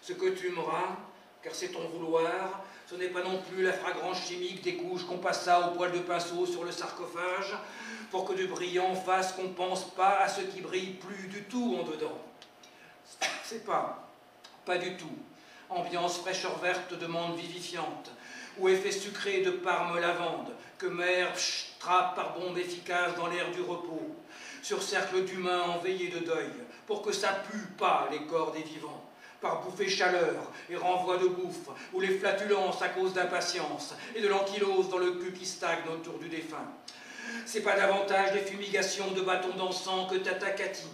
Ce que tu aimeras, car c'est ton vouloir, ce n'est pas non plus la fragrance chimique des couches qu'on passa au poil de pinceau sur le sarcophage, pour que de brillant fasse qu'on pense pas à ce qui brille plus du tout en dedans. C'est pas du tout. Ambiance fraîcheur verte de menthe vivifiante, ou effet sucré de parme lavande, que mère trappe par bombe efficace dans l'air du repos, sur cercle d'humains en veillée de deuil, pour que ça pue pas les corps des vivants, par bouffée chaleur et renvoi de bouffe, ou les flatulences à cause d'impatience, et de l'ankylose dans le cul qui stagne autour du défunt. C'est pas davantage des fumigations de bâtons d'encens que Tata Cathy,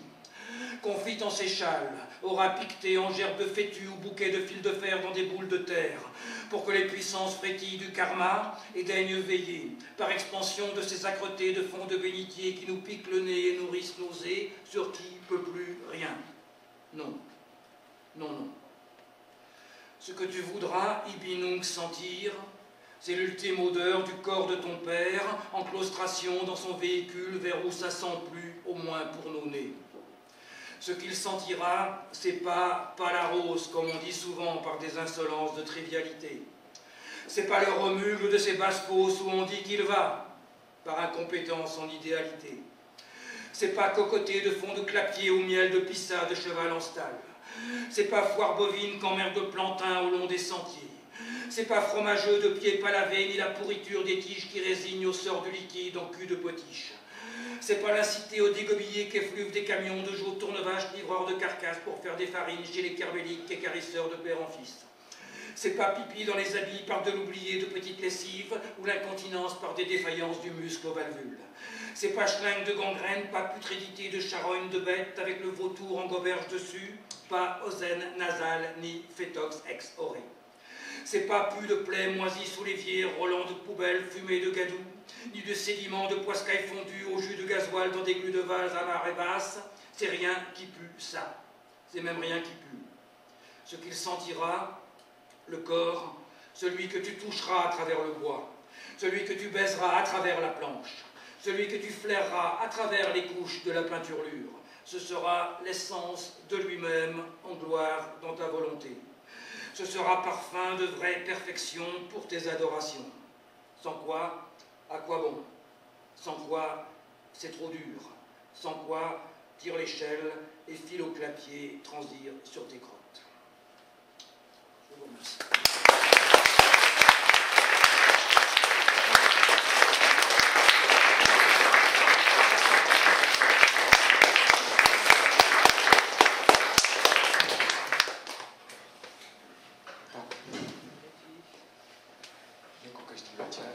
confite en séchal, aura piqueté en gerbes de fétu ou bouquet de fils de fer dans des boules de terre, pour que les puissances frétillent du karma et daignent veiller, par expansion de ces âcretés de fond de bénitier qui nous piquent le nez et nourrissent nos ais, sur qui peut plus rien. Non, non, non. Ce que tu voudras, Ibinung, sentir, c'est l'ultime odeur du corps de ton père, en claustration dans son véhicule vers où ça sent plus, au moins pour nos nez. Ce qu'il sentira, c'est pas la rose, comme on dit souvent par des insolences de trivialité. C'est pas le remule de ces basses fosses où on dit qu'il va, par incompétence en idéalité. C'est pas cocoté de fond de clapier au miel de pissa de cheval en stalle. C'est pas foire bovine qu'emmerde de plantain au long des sentiers. C'est pas fromageux de pieds pas lavés ni la pourriture des tiges qui résignent au sort du liquide en cul de potiche. C'est pas la cité aux dégobillés qu'effluvent des camions de joutes tournevaches livreurs de carcasses pour faire des farines chez les kerbéliques et carisseurs de père en fils. C'est pas pipi dans les habits par de l'oublié de petites lessives ou l'incontinence par des défaillances du muscle aux valvules. C'est pas schlingue de gangrène, pas putrédité de charogne de bête avec le vautour en goberge dessus, pas osen nasale ni fétox ex oré. C'est pas pu de plaies moisies sous l'évier, roulant de poubelles fumées de gadou, ni de sédiments de poiscaille fondus au jus de gasoil dans des glues de vase à marée basse. C'est rien qui pue ça. C'est même rien qui pue. Ce qu'il sentira, le corps, celui que tu toucheras à travers le bois, celui que tu baiseras à travers la planche, celui que tu flaireras à travers les couches de la peinturlure, ce sera l'essence de lui-même en gloire dans ta volonté. Ce sera parfum de vraie perfection pour tes adorations. Sans quoi, à quoi bon? Sans quoi, c'est trop dur. Sans quoi, tire l'échelle et file au clapier, transire sur tes crottes. Je vous remercie. Jako každý večer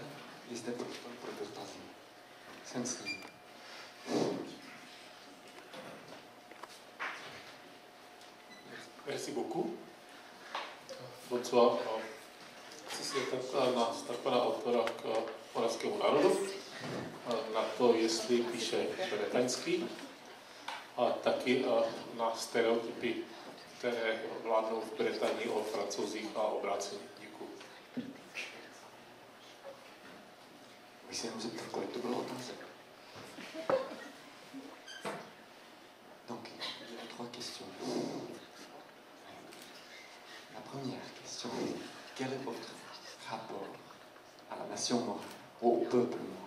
je zde prostor pro dotazy. Jsem s ním. Merci beaucoup. Bonsoir. Chci se zeptat na vztah pana autora k moravskému národu, na to, jestli píše bretaňský, a taky na stereotypy, které vládnou v Británii o Francouzích a obráceně. Děkuji. Bych se jenom zeptal, kolik to bylo otázek. Donc, il y a 3 questions. La première question, quel est votre rapport à la nation noire, au peuple noir?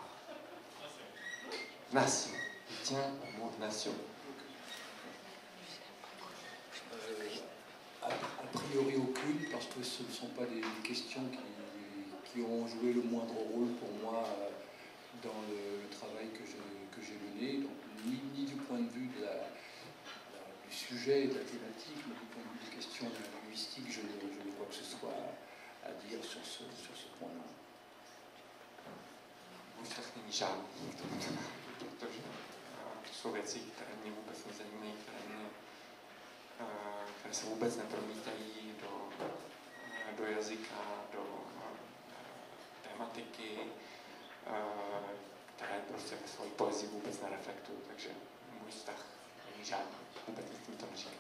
nation. Il tient au mot nation. A priori aucune, parce que ce ne sont pas des questions qui ont joué le moindre rôle pour moi dans le travail que j'ai mené. Donc, ni du point de vue du sujet et de la thématique, ni du point de vue des questions linguistiques, je ne vois que ce soit à dire sur ce point-là. Můj vztah není žádný, protože to jsou věci, které mě vůbec nezajímají, které se vůbec nepromítají do jazyka, do tematiky, které prostě ve své poezii vůbec nereflektují, takže můj vztah není žádný, vůbec nic mi to neříká.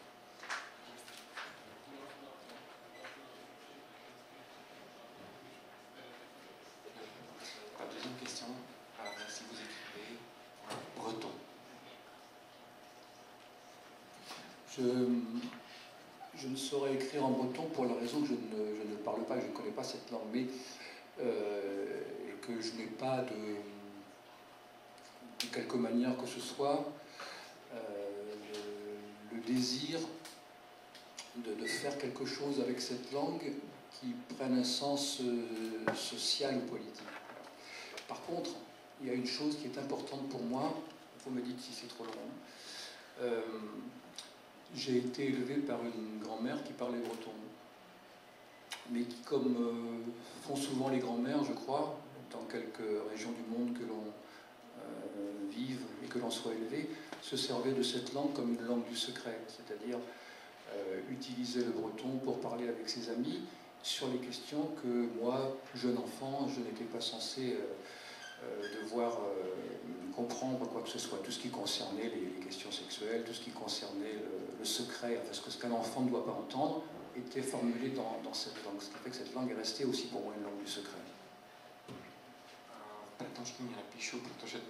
La deuxième question, si vous écrivez en breton. Je ne saurais écrire en breton pour la raison que je ne parle pas, je ne connais pas cette langue, mais et que je n'ai pas de quelque manière que ce soit le désir de faire quelque chose avec cette langue qui prenne un sens social ou politique. Par contre, il y a une chose qui est importante pour moi, vous me dites si c'est trop long. J'ai été élevé par une grand-mère qui parlait breton, mais qui, comme font souvent les grands-mères, je crois, dans quelques régions du monde que l'on vive et que l'on soit élevé, se servait de cette langue comme une langue du secret, c'est-à-dire utiliser le breton pour parler avec ses amis sur les questions que moi, jeune enfant, je n'étais pas censé devoir comprendre quoi que ce soit, tout ce qui concernait les questions sexuelles, tout ce qui concernait le secret, parce que ce qu'un enfant ne doit pas entendre était formulé dans cette langue, ce qui fait que cette langue est restée aussi pour moi une langue du secret. Bretonštině nepíšu, protože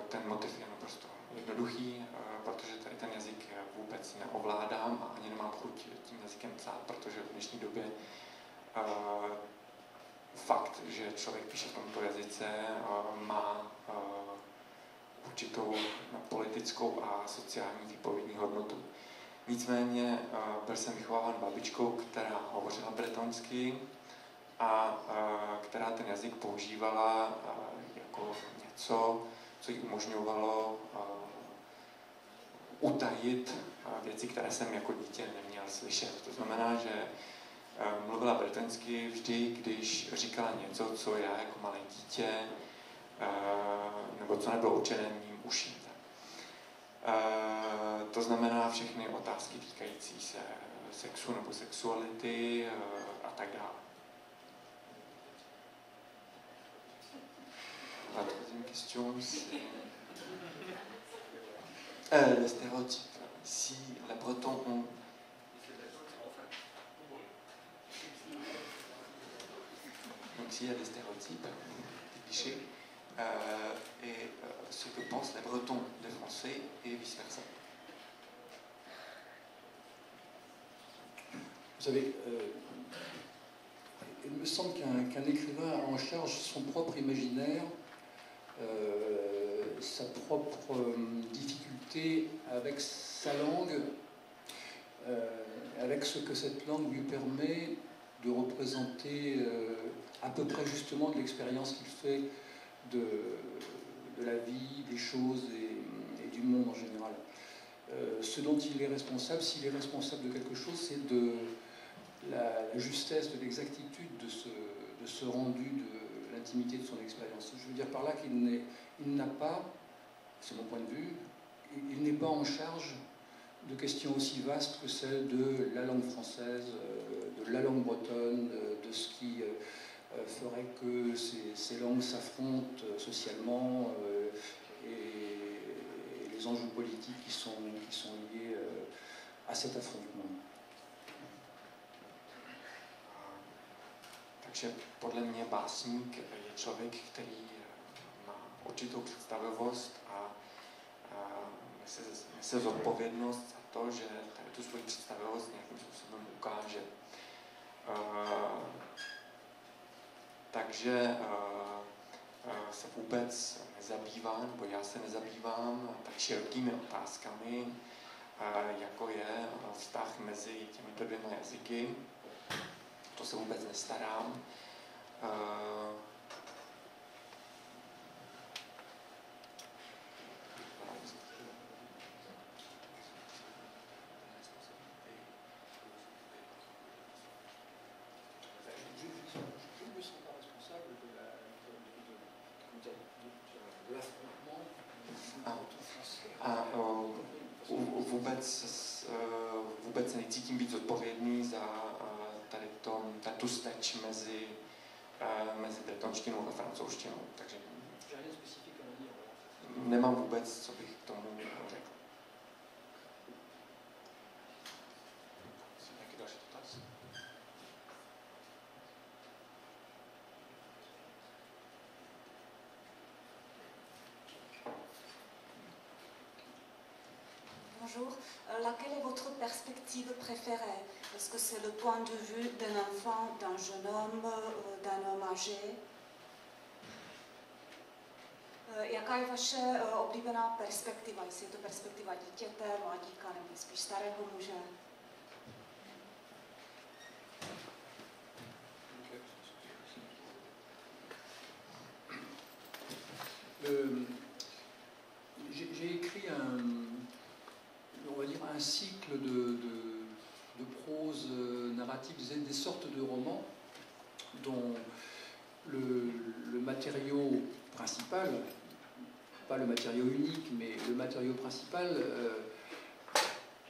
ten motiv je naprosto jednoduchý, protože tady ten jazyk vůbec neovládám a ani nemám chuť tím jazykem psát, protože v dnešní době fakt, že člověk píše v tomto jazyce, má určitou politickou a sociální výpovědní hodnotu. Nicméně byl jsem vychováván babičkou, která hovořila bretonsky a která ten jazyk používala jako něco, co jí umožňovalo utajit věci, které jsem jako dítě neměl slyšet. To znamená, že mluvila bretonsky vždy, když říkala něco, co já jako malé dítě, nebo co nebylo určené mým uším. To znamená všechny otázky týkající se sexu nebo sexuality a tak dále. La troisième question, c'est le stéréotype. Si les Bretons ont... Donc s'il y a des stéréotypes, des clichés, et ce que pensent les Bretons des Français et vice-versa. Vous savez, il me semble qu'un écrivain a en charge son propre imaginaire, sa propre difficulté avec sa langue, avec ce que cette langue lui permet de représenter à peu près justement de l'expérience qu'il fait de la vie, des choses et du monde en général. Ce dont il est responsable, s'il est responsable de quelque chose, c'est de la justesse, de l'exactitude de ce rendu de l'intimité de son expérience. Je veux dire par là qu'il n'a pas, c'est mon point de vue, il n'est pas en charge de questions aussi vastes que celles de la langue française, de la langue bretonne, de ce qui ferait que ces langues s'affrontent socialement et les enjeux politiques qui sont liés à cet affrontement. Takže podle mě básník je člověk, který má určitou představivost a nese zodpovědnost za to, že tady tu svoji představivost nějakým způsobem ukáže. Takže se vůbec nezabývá, nebo já se nezabývám tak širokými otázkami, jako je vztah mezi těmito dvěma jazyky. To se vůbec nestarám. Vůbec necítím být zodpovědný za tu steč mezi bretonštinou a francouzštinou, takže nemám vůbec, co bych k tomu řekl. Nějaký další dotaz? Bonjour. Laquelle est votre perspective préférée? Est-ce que c'est le point de vue d'un enfant, d'un jeune homme, d'un homme âgé? Jaká je vaše oblíbená perspektiva? Jestli je to perspektiva dítěte, mladíka nebo spíš starého muže? J'ai écrit on va dire un cycle de prose narrative, des sortes de romans dont le matériau principal, pas le matériau unique, mais le matériau principal,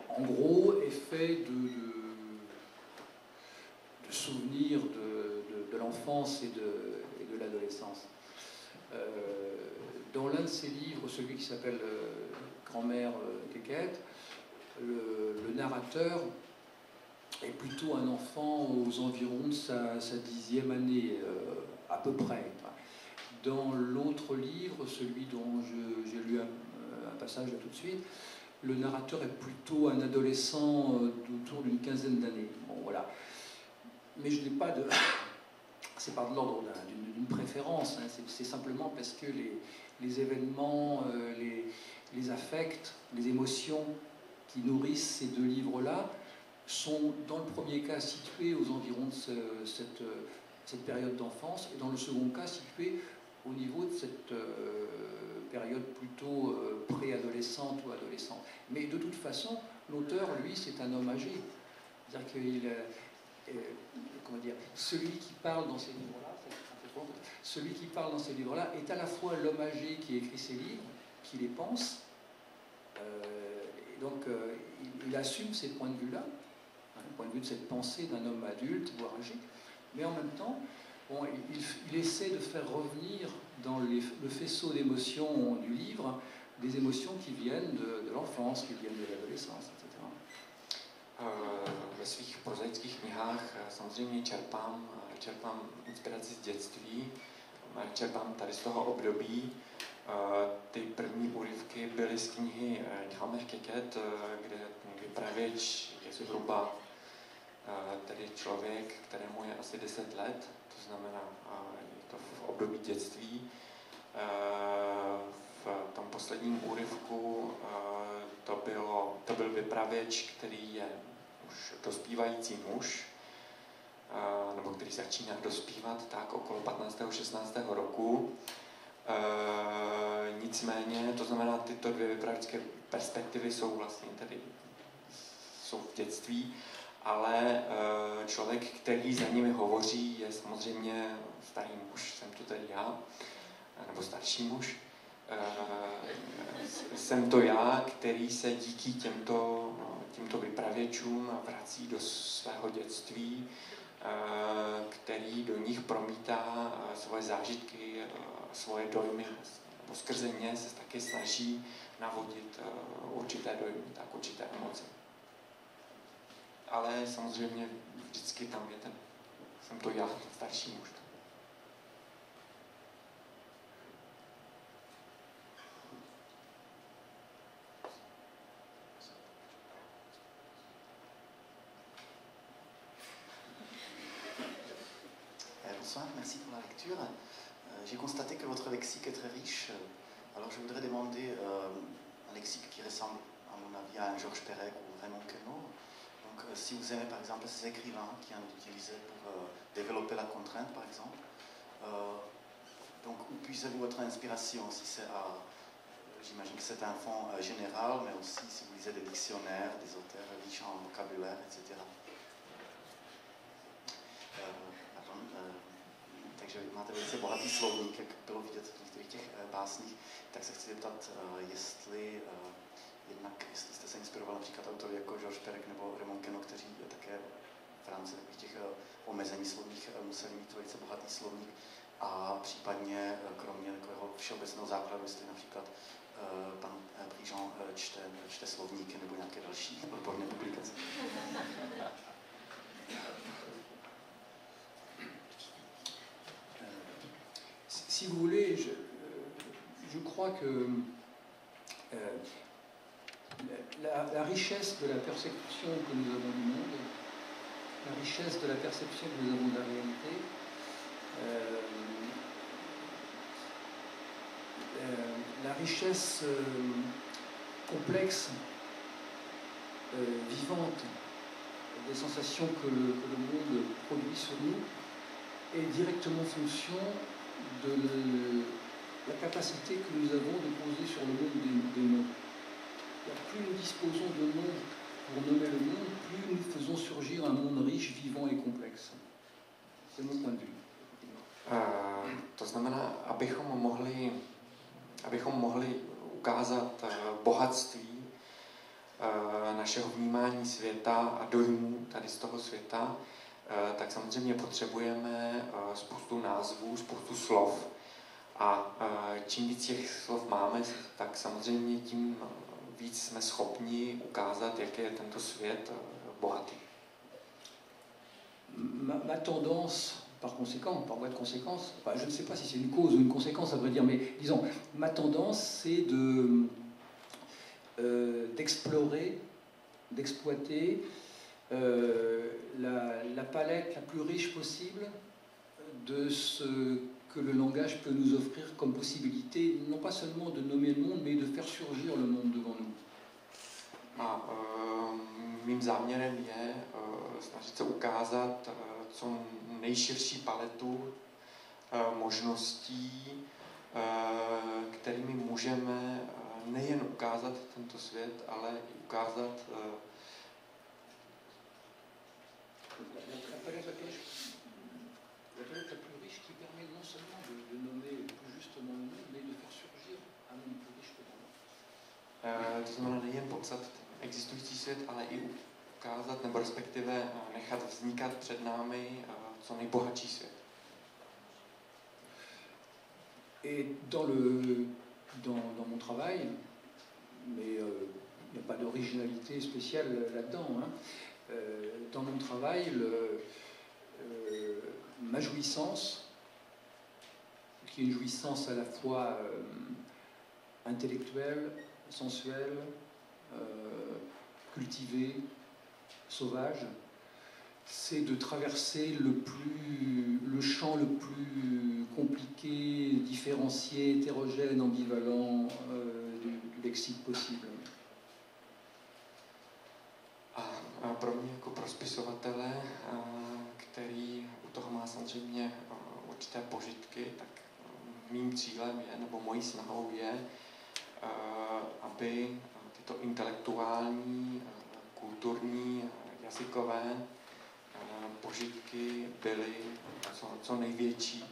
en gros, est fait de souvenirs de l'enfance et de l'adolescence. Dans l'un de ses livres, celui qui s'appelle Grand-mère Quéquette, le narrateur est plutôt un enfant aux environs de sa 10e année, à peu près. Dans l'autre livre, celui dont j'ai lu un passage là tout de suite, le narrateur est plutôt un adolescent d'autour d'une 15aine d'années. Bon, voilà. Mais je n'ai pas de... C'est pas de l'ordre d'une préférence, hein. C'est simplement parce que les événements, les affects, les émotions qui nourrissent ces deux livres-là sont, dans le premier cas, situés aux environs de cette période d'enfance, et dans le second cas, situés au niveau de cette période plutôt préadolescente ou adolescente. Mais de toute façon, l'auteur, lui, c'est un homme âgé. C'est-à-dire qu'il... comment dire, celui qui parle dans ces livres-là, est à la fois l'homme âgé qui écrit ces livres, qui les pense, et donc il assume ces points de vue-là, le point de vue de cette pensée d'un homme adulte, voire âgé, mais en même temps, bon, il essaie de faire revenir dans le faisceau d'émotions du livre des émotions qui viennent de l'enfance, qui viennent de l'adolescence, etc. Ve svých prozaických knihách samozřejmě čerpám inspiraci z dětství, čerpám tady z toho období. Ty první úryvky byly z knihy Grand-mère Quéquette, kde vypravěč je zhruba tedy člověk, kterému je asi 10 let, to znamená, je to v období dětství. V tom posledním úryvku to byl vypravěč, který je už dospívající muž, nebo který začíná dospívat tak okolo 15. 16. roku. Nicméně, to znamená, tyto dvě vypravěčské perspektivy jsou vlastně tedy v dětství, ale člověk, který za nimi hovoří, je samozřejmě starý muž, jsem to tedy já, nebo starší muž. Jsem to já, který se díky těmto vypravěčům vrací do svého dětství, který do nich promítá svoje zážitky, svoje dojmy, nebo skrze ně se taky snaží navodit určité dojmy, tak určité emoce. Ale samozřejmě vždycky tam je jsem to já, starší muž. Bonsoir, merci pour la lecture. J'ai constaté que votre lexique est très riche. Alors je voudrais demander un lexique qui ressemble à mon avis à un Georges Perec ou Raymond Queneau. Donc si vous aimez par exemple ces écrivains qui en utilisaient pour développer la contrainte par exemple, donc où puisez-vous votre inspiration? Si c'est j'imagine que c'est un fond général, mais aussi si vous lisez des dictionnaires, des auteurs riches en vocabulaire, etc. Takže máte velice bohatý slovník, jak bylo vidět v některých těch básních, tak se chci zeptat, jestli jste se inspiroval například autory jako Georges Perec nebo Raymond Queneau, kteří také v rámci takových těch omezení slovních museli mít velice bohatý slovník, a případně kromě takového všeobecného základu, jestli například pan Prigent čte slovníky nebo nějaké další odborné publikace. Si vous voulez, je crois que la richesse de la perception que nous avons du monde, la richesse de la perception que nous avons de la réalité, la richesse complexe, vivante, des sensations que le monde produit sur nous, est directement fonction de la capacité que nous avons de poser sur le monde des mots. Plus nous disposons de mots pour nommer le monde, plus nous faisons surgir un monde riche, vivant et complexe. C'est mon point de vue. To znamená, abychom mohli ukázat bohatství našeho vnímání světa a dojmů tady z toho světa, tak samozřejmě potřebujeme spoustu názvů, spoustu slov. A čím víc těch slov máme, tak samozřejmě tím víc jsme schopni ukázat, jak je tento svět bohatý. Ma tendance, par conséquent, par voie de conséquence, enfin, je ne sais pas si c'est une cause ou une conséquence à vrai dire, mais disons, ma tendance c'est d'explorer, d'exploiter la palette la plus riche possible de ce que le langage peut nous offrir comme possibilité, non pas seulement de nommer le monde, mais de faire surgir le monde devant nous. A mým záměrem je snažit se ukázat co nejširší paletu možností, kterými můžeme nejen ukázat tento svět, ale i ukázat la palette la plus riche qui permet non seulement de nommer plus justement le monde, mais de faire surgir un monde plus riche que nous. To znamená nejen popsat existující svět, ale i ukázat, nebo respektive nechat vznikat před námi co nejbohatší svět. Et dans mon travail, mais il n'y a pas d'originalité spéciale là-dedans, hein, dans mon travail, ma jouissance, qui est une jouissance à la fois intellectuelle, sensuelle, cultivée, sauvage, c'est de traverser le champ le plus compliqué, différencié, hétérogène, ambivalent du lexique possible. A pro mě jako pro spisovatele, který u toho má samozřejmě určité požitky, tak mým cílem je, nebo mojí snahou je, aby tyto intelektuální, kulturní, jazykové požitky byly co největší.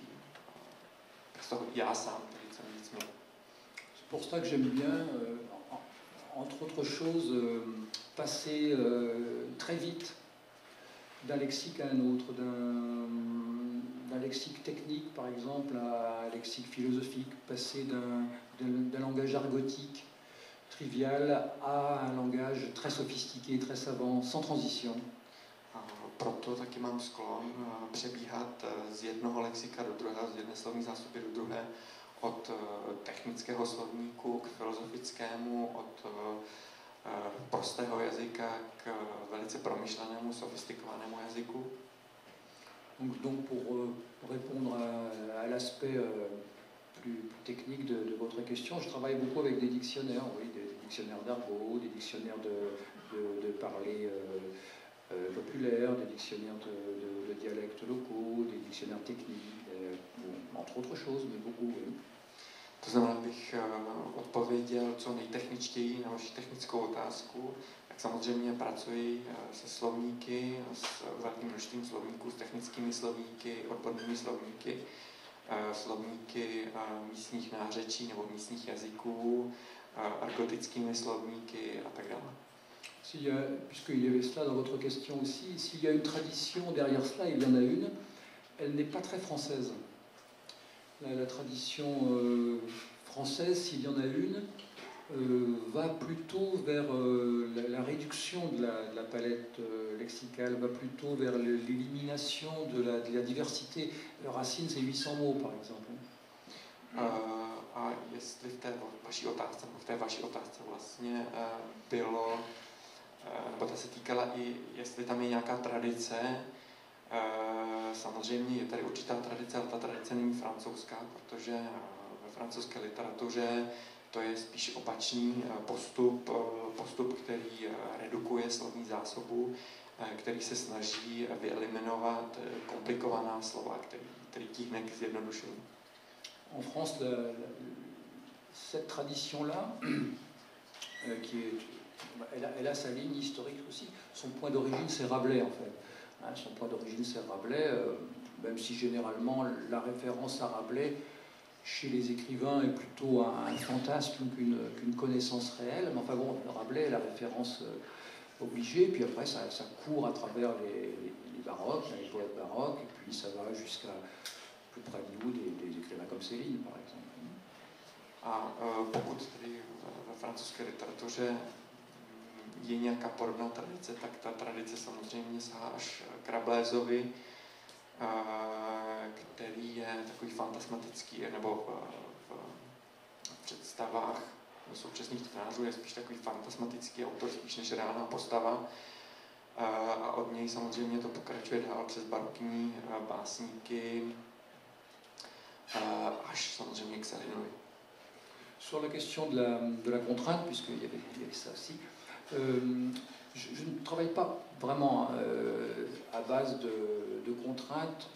Z toho já sám tady co nejvíc měl. C'est pour ça que j'aime bien, entre autres choses, passer très vite d'un lexique à un autre, d'un lexique technique par exemple à un lexique philosophique, passer d'un langage argotique trivial à un langage très sophistiqué, très savant, sans transition. Proto taky mám sklon přebíhat z jednoho lexika do druhého, z jedné slovní zásoby do druhé, od technického slovníku k filozofickému, od prostého jazyka k velice promyšlenému, sofistikovanému jazyku. Donc pour répondre à l'aspect plus technique de votre question. Je travaille beaucoup avec des dictionnaires, oui, des dictionnaires d'argot, des dictionnaires de parler populaire, des dictionnaires de dialectes locaux, des dictionnaires techniques, entre autres choses, mais beaucoup, oui. To znamená, abych odpověděl co nejtechničtěji na vaši technickou otázku, tak samozřejmě pracuji se slovníky, s velkým množstvím slovníků, s technickými slovníky, odbornými slovníky, slovníky místních nářečí nebo místních jazyků, argotickými slovníky a tak dále. Puisqu'il y avait cela dans votre question aussi, s'il y a une tradition derrière cela, il y en a une, elle n'est pas très française. La tradition française, s'il y en a une, va plutôt vers la réduction de la palette lexicale, va plutôt vers l'élimination de la diversité. Racine, c'est 800 mots, par exemple. A jestli v té vaší otázce vlastně bylo, nebo ta se týkala i, jestli tam je nějaká tradice. Samozřejmě je tady určitá tradice, ale ta tradice není francouzská, protože ve francouzské literatuře to je spíš opačný postup, který redukuje slovní zásobu, který se snaží vyeliminovat komplikovaná slova, který tíhne k zjednodušení. En France, cette tradition-là, elle a sa ligne historique aussi. Son point d'origine, c'est Rabelais, en fait. Son point d'origine, c'est Rabelais, même si généralement la référence à Rabelais chez les écrivains est plutôt un fantasme qu'une connaissance réelle. Mais enfin bon, Rabelais est la référence obligée, puis après ça court à travers les baroques, les poètes baroques, et puis ça va jusqu'à plus près de nous des écrivains comme Céline, par exemple. A pokud tedy ve francouzské literatuře je nějaká podobná tradice, tak ta tradice samozřejmě sahá až k Rabelaisově, který je takový fantasmatický, nebo v představách současných čtenářů je spíš takový fantasmatický autor, spíš než reálná postava. A od něj samozřejmě to pokračuje dál přes barokní básníky až samozřejmě k Selinovi. Sur la question de la contrainte, puisqu'il y avait ça aussi, je ne travaille pas vraiment à base de contraintes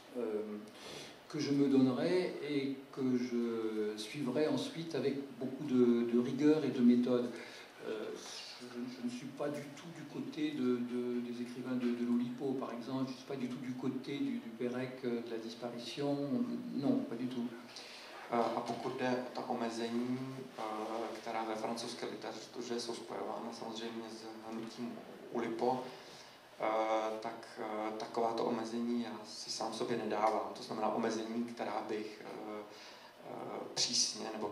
que je me donnerai et que je suivrai ensuite avec beaucoup de rigueur et de méthode. Je ne suis pas du tout du côté des écrivains de Loulipo, par exemple. Je ne suis pas du tout du côté du Pérec, de la disparition. Non, pas du tout. A pokud jde o ta omezení, která ve francouzské literatuře jsou spojována samozřejmě s hnutím Oulipo, tak takováto omezení já si sám sobě nedávám. To znamená omezení, která bych přísně, nebo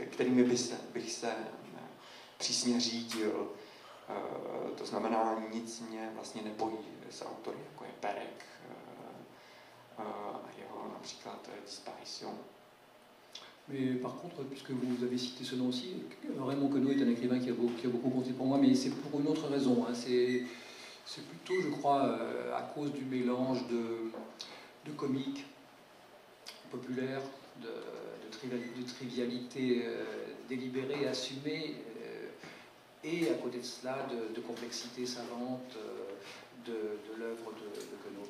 kterými bych se přísně řídil. To znamená, nic mě vlastně nepojí s autory, jako je Pérec a jeho například Disparition. Mais par contre, puisque vous avez cité ce nom aussi, Raymond Queneau est un écrivain qui a beaucoup compté pour moi, mais c'est pour une autre raison. Hein. C'est plutôt, je crois, à cause du mélange de comique populaire, de trivialité délibérée, assumée, et à côté de cela, de complexité savante de l'œuvre de Queneau.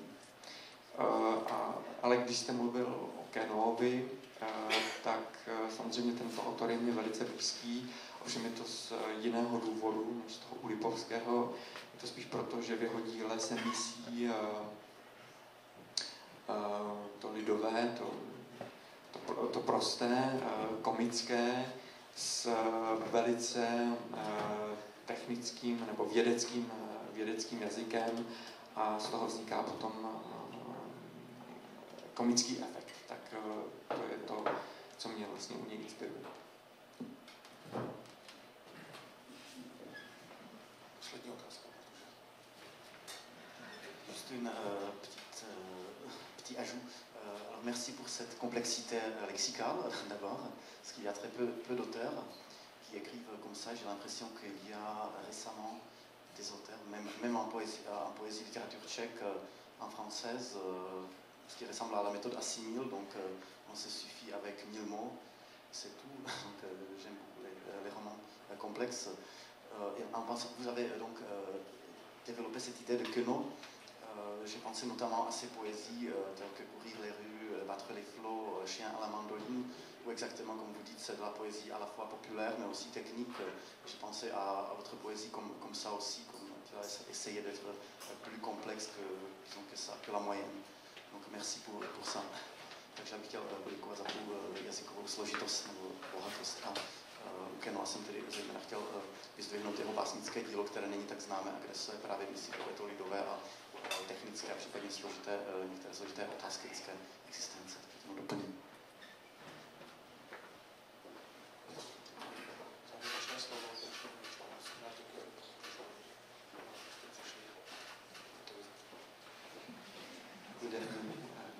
Ale když jste mluvil o Queneauovi, tak samozřejmě tento autor je mě velice blízký, ovšem je to z jiného důvodu, než z toho ulipovského. Je to spíš proto, že v jeho díle se mísí to lidové, to prosté, komické s velice technickým nebo vědeckým jazykem a z toho vzniká potom komický efekt. Tak to je to, co mě vlastně u něj inspiruje. Poslední otázka. Juste une petit ajout. Alors merci pour cette complexité lexicale d'abord, parce qu'il y a très peu d'auteurs qui écrivent comme ça. J'ai l'impression qu'il y a récemment des auteurs, même en poésie littérature tchèque, en française, ce qui ressemble à la méthode assimile, donc on se suffit avec 1000 mots, c'est tout. Donc j'aime beaucoup les romans complexes. Et en pensant, vous avez donc développé cette idée de Queneau. J'ai pensé notamment à ces poésies telles que Courir les rues, Battre les flots, Chien à la mandoline, où exactement, comme vous dites, c'est de la poésie à la fois populaire mais aussi technique. J'ai pensé à votre poésie comme ça aussi, comme tu as essayé d'être plus complexe que la moyenne. Donc merci pour ça. Takže já bych chtěl poděkovat za tu jazykovou složitost nebo bohatost. A u Queneau jsem tedy zejména chtěl vyzdvihnout jeho básnické dílo, které není tak známé a kde se právě vysvětluje to lidové a technické a případně některé složité otázky lidské existence. Takže tomu doplním.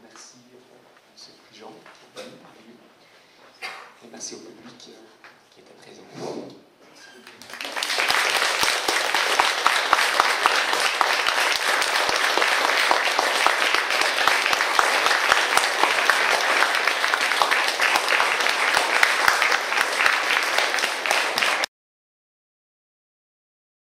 Merci à ces gens, et merci au public qui était présent.